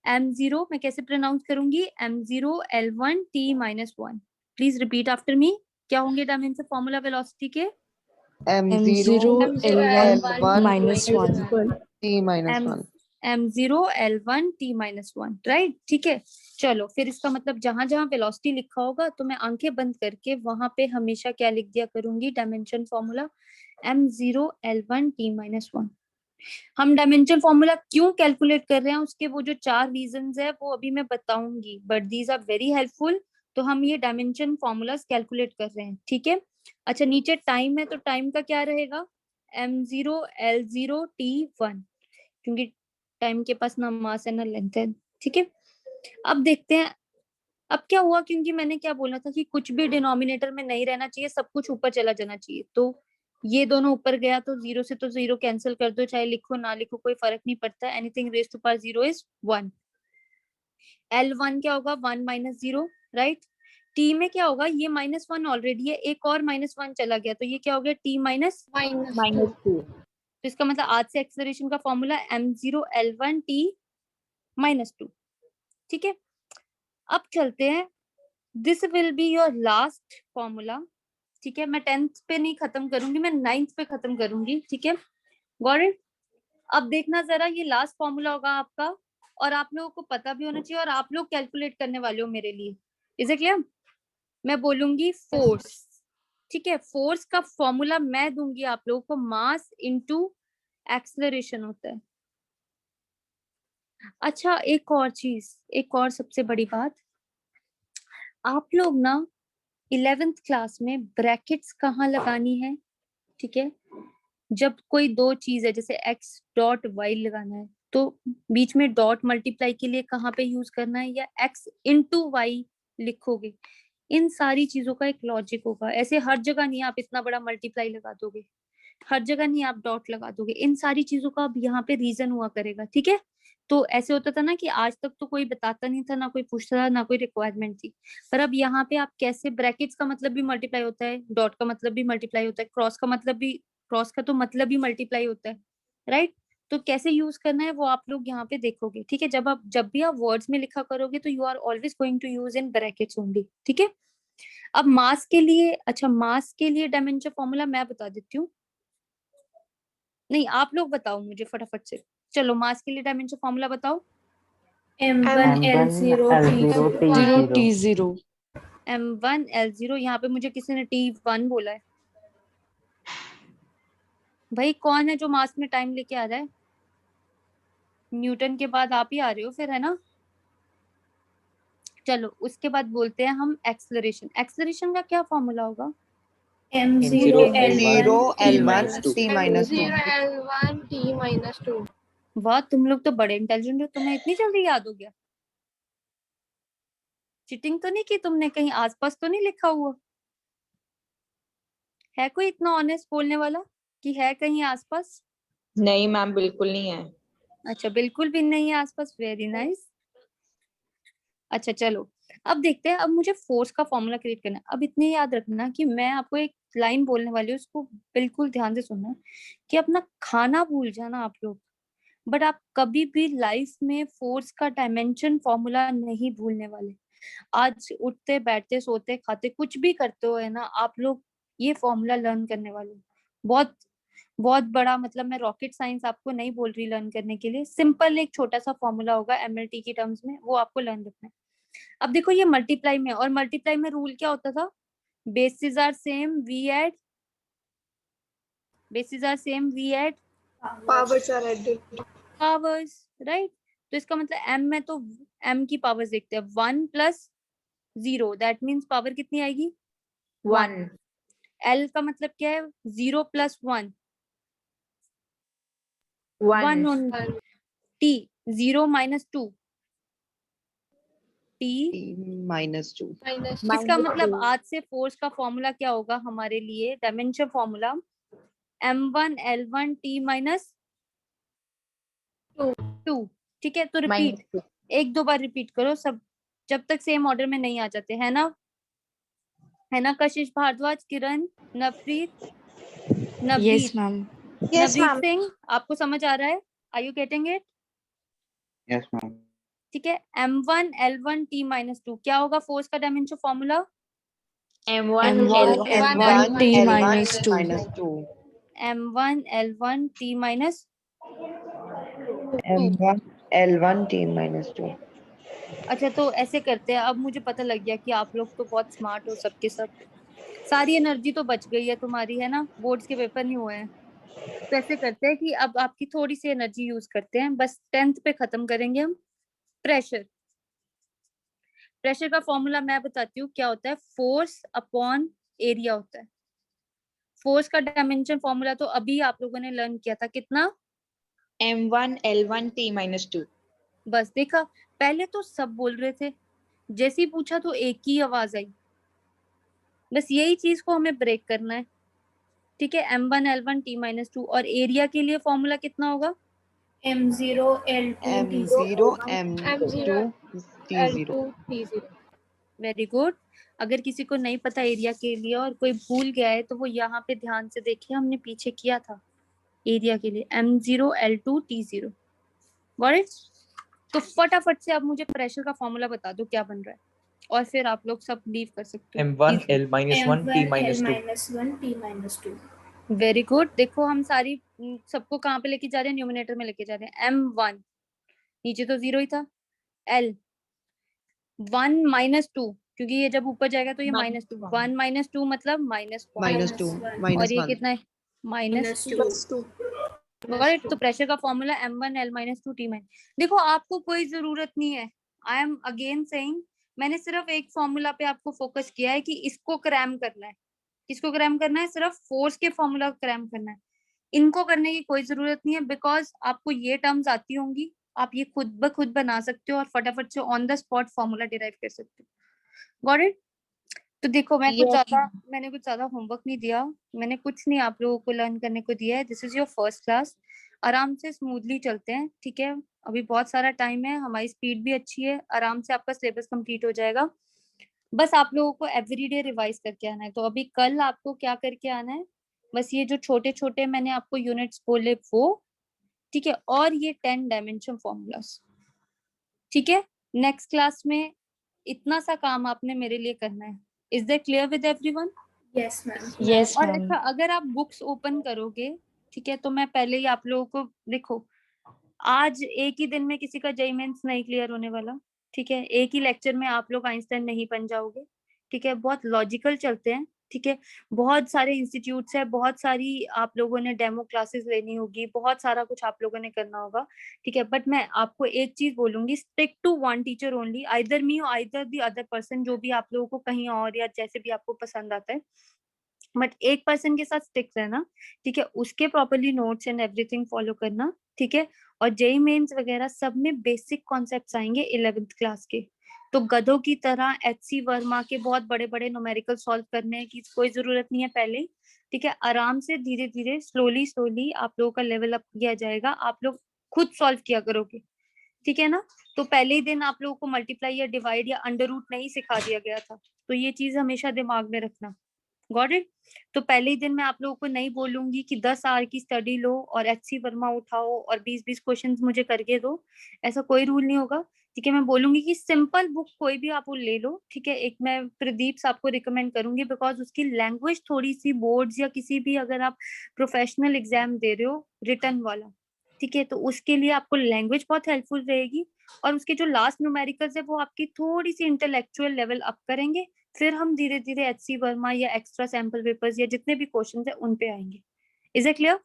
m0 मैं कैसे प्रोनाउंस करूंगी? m0 l1 t-1। Please repeat after me. क्या होंगे डायमेंशन फॉर्मूला वेलोसिटी के? M0 L1 -1 T-1 m0 l1 t-1, right? ठीक है, चलो फिर इसका मतलब जहां जहां वेलोसिटी लिखा होगा तो मैं आंखें बंद करके वहां पे हमेशा क्या लिख दिया करूंगी? Dimension formula m0 l1 t-1। हम डायमेंशन फॉर्मूला क्यों कैलकुलेट कर रहे हैं, उसके वो जो 4 रीजंस है वो अभी मैं बताऊंगी, but these are very helpful. तो हम ये डायमेंशन फॉर्मूलाज कैलकुलेट कर रहे हैं। ठीक है, अच्छा नीचे टाइम है, तो टाइम का क्या रहेगा? m0 l0 t1, क्योंकि टाइम के पास ना मास है ना लेंथ है। ठीक है, अब देखते हैं अब क्या हुआ, क्योंकि मैंने क्या बोला था कि कुछ भी डिनोमिनेटर में नहीं रहना चाहिए, सब कुछ ऊपर चला जाना चाहिए। तो ये दोनों ऊपर गया तो 0 से तो 0 कैंसिल कर दो, चाहे लिखो ना लिखो कोई फर्क नहीं पड़ता। Anything raise to power 0 is 1। L1 क्या होगा? 1 - 0, राइट? T में क्या होगा? ये -1 ऑलरेडी है, एक और -1 चला गया, तो ये क्या हो गया? T minus. -2. तो इसका मतलब आज से एक्सेलरेशन का फॉर्मूला m0 l1 t-2। ठीक है, अब चलते हैं, this will be your last formula. ठीक है, मैं 10th पे नहीं खत्म करूंगी, मैं 9th पे खत्म करूंगी। ठीक है, गॉट इट? अब देखना जरा, ये लास्ट फॉर्मूला होगा आपका, और आप लोगों को पता भी होना चाहिए, और आप लोग कैलकुलेट करने वाले हो मेरे लिए। Is it clear? मैं बोलूंगी फोर्स। ठीक है, फोर्स का फॉर्मूला मैं दूंगी आप लोगों को, मास इनटू एक्सेलरेशन होता है। अच्छा, एक और चीज, एक और सबसे बड़ी बात, आप लोग ना 11th क्लास में ब्रैकेट्स कहाँ लगानी है? ठीक है, जब कोई दो चीज है, जैसे x डॉट y लगाना है, तो बीच में डॉट मल्टीप्लाई के लिए कहाँ पे यूज करना है, या x इंटू वाई लिखोगे। इन सारी चीजों का एक लॉजिक होगा, ऐसे हर जगह नहीं आप इतना बड़ा मल्टीप्लाई लगा दोगे, हर जगह नहीं आप डॉट लगा दोगे। इन सारी चीजों का अब यहाँ पे रीजन हुआ करेगा। ठीक है, तो ऐसे होता था ना कि आज तक तो कोई बताता नहीं था, ना कोई पूछता था, ना कोई रिक्वायरमेंट थी, पर अब यहाँ पे आप कैसे, ब्रैकेट्स का मतलब भी मल्टीप्लाई होता है, डॉट का मतलब भी मल्टीप्लाई होता है, क्रॉस का मतलब भी, क्रॉस का तो मतलब भी मल्टीप्लाई होता है, राइट? तो कैसे यूज करना है वो आप लोग यहाँ पे देखोगे। ठीक है, जब भी आप वर्ड्स में लिखा करोगे तो you are always going to use in brackets only. ठीक है, अब मास के लिए, अच्छा मास के लिए डायमेंशन फॉर्मूला मैं बता देती हूँ, नहीं आप लोग बताओ मुझे फटाफट से। चलो मास के लिए डायमेंशन फॉर्मूला बताओ। M1 L0 T0 T0 m1 l0, यहाँ पे मुझे किसी ने t1 बोला है। भाई कौन है जो मास में टाइम लेके आ रहा है? न्यूटन के बाद आप ही आ रहे हो फिर, है ना? चलो उसके बाद बोलते हैं हम एक्सेलरेशन। एक्सेलरेशन का क्या फॉर्मूला होगा? M0 L1 T-2 वाह, तुम लोग तो बड़े इंटेलिजेंट हो, तुम्हें इतनी जल्दी याद हो गया। चीटिंग तो नहीं की तुमने, कहीं आसपास तो नहीं लिखा हुआ? है कोई इतना ऑनेस्ट बोलने वाला कि है कहीं आसपास? नहीं मैम, बिल्कुल नहीं है। अच्छा, बिल्कुल भी नहीं है आसपास, वेरी नाइस। अच्छा चलो, अब देखते हैं, अब मुझे फोर्स का फॉर्मूला क्रिएट करना है। अब इतने याद रखना कि मैं आपको एक लाइन बोलने वाली हूँ, उसको बिल्कुल ध्यान से सुनना, कि अपना खाना भूल जाना आप लोग, बट आप कभी भी लाइफ में फोर्स का डायमेंशन फॉर्मूला नहीं भूलने वाले। आज उठते बैठते सोते खाते कुछ भी करते हो, है ना, आप लोग ये फॉर्मूला लर्न करने वाले हो। बहुत बहुत बड़ा, मतलब मैं रॉकेट साइंस आपको नहीं बोल रही लर्न करने के लिए, सिंपल एक छोटा सा फॉर्मूला होगा एमएलटी की टर्म्स में, वो आपको लर्न रखना है। अब देखो ये मल्टीप्लाई में, और मल्टीप्लाई में रूल क्या होता था? Basis are same we add, basis are same we add Powers are added. Powers, right? तो इसका मतलब m में तो m की पावर्स देखते हैं, 1 + 0, दैट मीन्स पावर कितनी आएगी? 1। l का मतलब क्या है? 0 + 1, 1 1 on t, 0 - 2, T -2 इसका मतलब आज से फोर्स का फॉर्मूला क्या होगा हमारे लिए, dimension formula m1 l1 t minus 2। ठीक है, तो रिपीट, एक दो बार रिपीट करो सब, जब तक सेम ऑर्डर में नहीं आ जाते, है ना कशिश भारद्वाज, किरण, नवप्रीत, Yes, ma'am. नवरीत सिंह, आपको समझ आ रहा है? Are you getting it? Yes ma'am ठीक है, m1 l1 t माइनस 2 क्या होगा फोर्स का dimension formula? M1 M1 L1 T minus 2. -2 m1 l1 t minus m1 l1 t -2 अच्छा, तो ऐसे करते हैं, अब मुझे पता लग गया कि आप लोग तो बहुत स्मार्ट हो सबके सब, सारी एनर्जी तो बच गई है तुम्हारी, है ना, बोर्ड्स के पेपर नहीं हुए हैं। तो ऐसे करते हैं कि अब आपकी थोड़ी सी एनर्जी यूज करते हैं, बस 10th पे खत्म करेंगे हम। प्रेशर का फॉर्मूला मैं बताती हूँ क्या होता है, फोर्स अपॉन एरिया होता है। फोर्स का डायमेंशन फॉर्मूला तो अभी आप लोगों ने लर्न किया था, कितना? M1 L1 T minus 2. बस देखा, पहले तो सब बोल रहे थे, जैसे ही पूछा तो एक ही आवाज आई। बस यही चीज को हमें ब्रेक करना है। ठीक है, m1 l1 t माइनस 2, और एरिया के लिए फॉर्मूला कितना होगा? M0 L2 m0 m2 t0 very good. अगर किसी को नहीं पता एरिया के लिए और कोई भूल गया है तो वो यहाँ पे ध्यान से देखिए, हमने पीछे किया था एरिया के लिए m0 l2 t0। Got it? तो फटाफट से अब मुझे प्रेशर का फॉर्मूला बता दो क्या बन रहा है, और फिर आप लोग सब लीव कर सकते हो। M1 L minus 1 T minus 2. -1 T minus 2. Very good. देखो हम सारी सबको कहाँ पे लेके जा रहे हैं, न्यूमिनेटर में लेके जा रहे हैं। m1 नीचे तो 0 ही था, l 1 minus 2, क्योंकि ये जब ऊपर जाएगा तो ये -2, 1 minus 2 मतलब -2, और ये कितना है? -2। राइट, तो प्रेशर का formula m1 l minus 2 t minus. देखो आपको कोई जरूरत नहीं है, आई एम अगेन सेइंग, मैंने सिर्फ एक फॉर्मूला पे आपको फोकस किया है कि इसको क्रैम करना है। किसको क्रैम करना है? सिर्फ फोर्स के फॉर्मूला को क्रैम करना है। इनको करने की कोई जरूरत नहीं है, बिकॉज आपको ये टर्म्स आती होंगी, आप ये खुद ब खुद बना सकते हो और फटाफट से on the spot formula derive कर सकते हो। Got it? तो देखो मैंने कुछ ज्यादा होमवर्क नहीं दिया, मैंने कुछ नहीं आप लोगों को लर्न करने को दिया है। This is your first class, आराम से स्मूथली चलते हैं। ठीक है, अभी बहुत सारा टाइम है, हमारी स्पीड भी अच्छी है, आराम से आपका सिलेबस कंप्लीट हो जाएगा। बस आप लोगों को एवरीडे रिवाइज करके आना है। तो अभी कल आपको क्या करके आना है, बस ये जो छोटे छोटे मैंने आपको यूनिट्स बोले वो, ठीक है, और ये 10 डायमेंशन फॉर्मूलास। ठीक है, नेक्स्ट क्लास में इतना सा काम आपने मेरे लिए करना है। Is that clear with everyone? Yes, ma'am. Yes, और ma'am. अच्छा, अगर आप बुक्स ओपन करोगे, ठीक है, तो मैं पहले ही आप लोगों को, देखो आज एक ही दिन में किसी का जेईई मेंस नहीं क्लियर होने वाला। ठीक है, एक ही लेक्चर में आप लोग आइंस्टाइन नहीं बन जाओगे। ठीक है, बहुत लॉजिकल चलते हैं। ठीक है, बहुत सारे इंस्टीट्यूट्स है, बहुत सारी आप लोगों ने डेमो क्लासेस लेनी होगी, बहुत सारा कुछ आप लोगों ने करना होगा। ठीक है, बट मैं आपको एक चीज बोलूंगी, stick to one teacher only, either me और आइदर दी अदर पर्सन, जो भी आप लोगों को कहीं और या जैसे भी आपको पसंद आता है, बट एक पर्सन के साथ स्टिक रहना। ठीक है, उसके properly notes and everything follow करना। ठीक है, और जेईई मेंस वगैरह सब में बेसिक कॉन्सेप्ट्स आएंगे 11th क्लास के। तो गधों की तरह HC वर्मा के बहुत बड़े बड़े न्यूमेरिकल सॉल्व करने की कोई जरूरत नहीं है पहले ही। ठीक है, आराम से धीरे धीरे स्लोली आप लोगों का लेवल अप किया जाएगा, आप लोग खुद सॉल्व किया करोगे। ठीक है ना? तो पहले ही दिन आप लोगों को मल्टीप्लाई या डिवाइड या अंडर रूट नहीं सिखा दिया गया था, तो ये चीज हमेशा दिमाग में रखना। Got it? तो पहले ही दिन मैं आप लोगों को नहीं बोलूंगी कि 10 आवर की स्टडी लो और HC वर्मा उठाओ और 20-20 क्वेश्चंस मुझे करके दो, ऐसा कोई रूल नहीं होगा। ठीक है, मैं बोलूंगी कि सिंपल बुक कोई भी आप ले लो। ठीक है, एक मैं प्रदीप आपको रिकमेंड करूंगी, बिकॉज उसकी लैंग्वेज थोड़ी सी बोर्ड्स या किसी भी अगर आप प्रोफेशनल एग्जाम दे रहे हो रिटर्न वाला, ठीक है, तो उसके लिए आपको लैंग्वेज बहुत हेल्पफुल रहेगी। और उसके जो लास्ट न्यूमेरिकल्स है वो आपकी थोड़ी सी इंटेलेक्चुअल लेवल अप करेंगे। फिर हम धीरे धीरे HC वर्मा या एक्स्ट्रा सैंपल पेपर्स या जितने भी क्वेश्चन है उन पे आएंगे। Is it clear?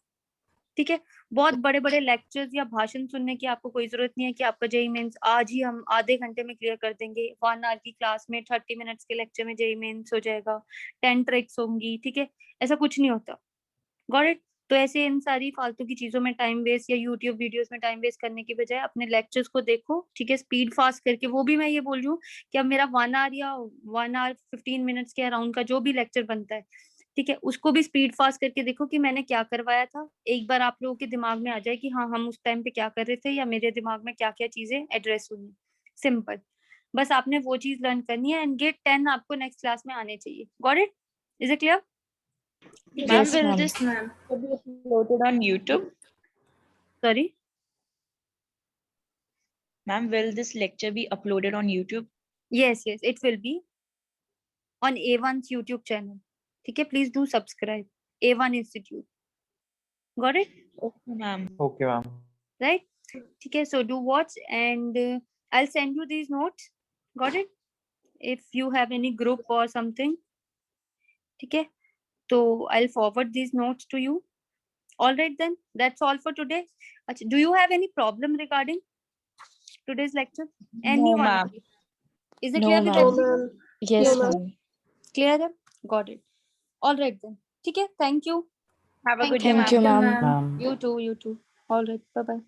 ठीक है, बहुत बड़े बड़े लेक्चर्स या भाषण सुनने की आपको कोई जरूरत नहीं है कि आपका जेईई मेंस आज ही हम आधे घंटे में क्लियर कर देंगे। 1 आवर की क्लास में 30 मिनट्स के लेक्चर में जेईई मेंस हो जाएगा, 10 ट्रिक्स होंगी। ठीक है, ऐसा कुछ नहीं होता। Got it? तो ऐसे इन सारी फालतू की चीजों में टाइम वेस्ट या यूट्यूब वीडियोस में टाइम वेस्ट करने की बजाय अपने लेक्चर्स को देखो, ठीक है, स्पीड फास्ट करके। वो भी मैं ये बोल रही हूँ कि अब मेरा 1 आवर या 1 आवर 15 मिनट्स के अराउंड का जो भी लेक्चर बनता है, ठीक है, उसको भी स्पीड फास्ट करके देखो कि मैंने क्या करवाया था। एक बार आप लोगों के दिमाग में आ जाए कि हाँ हम उस टाइम पे क्या कर रहे थे, या मेरे दिमाग में क्या क्या चीजें एड्रेस हुई। सिंपल, बस आपने वो चीज लर्न करनी है एंड गेट 10 आपको नेक्स्ट क्लास में आने चाहिए। Got it? Is it clear? Ma'am, Yes, will ma'am. this Ma'am. be uploaded on YouTube? Sorry, Ma'am, will this lecture be uploaded on YouTube? yes, it will be on A1's YouTube channel. ठीक है, please do subscribe A1 Institute. Got it? Okay, ma'am. Okay, ma'am. Right? ठीक है, so do watch and I'll send you these notes. Got it? If you have any group or something, ठीक है, तो I'll forward these notes to you. All right then, that's all for today. अच्छा, do you have any problem regarding today's lecture? Anyone? ma'am. Is it No, clear with ma'am. everyone? Yes, ma'am. Clear है? Got it. All right then. ठीक है, thank you. Have a good day, Thank ma'am. you, ma'am. Ma'am. You too. All right. Bye bye.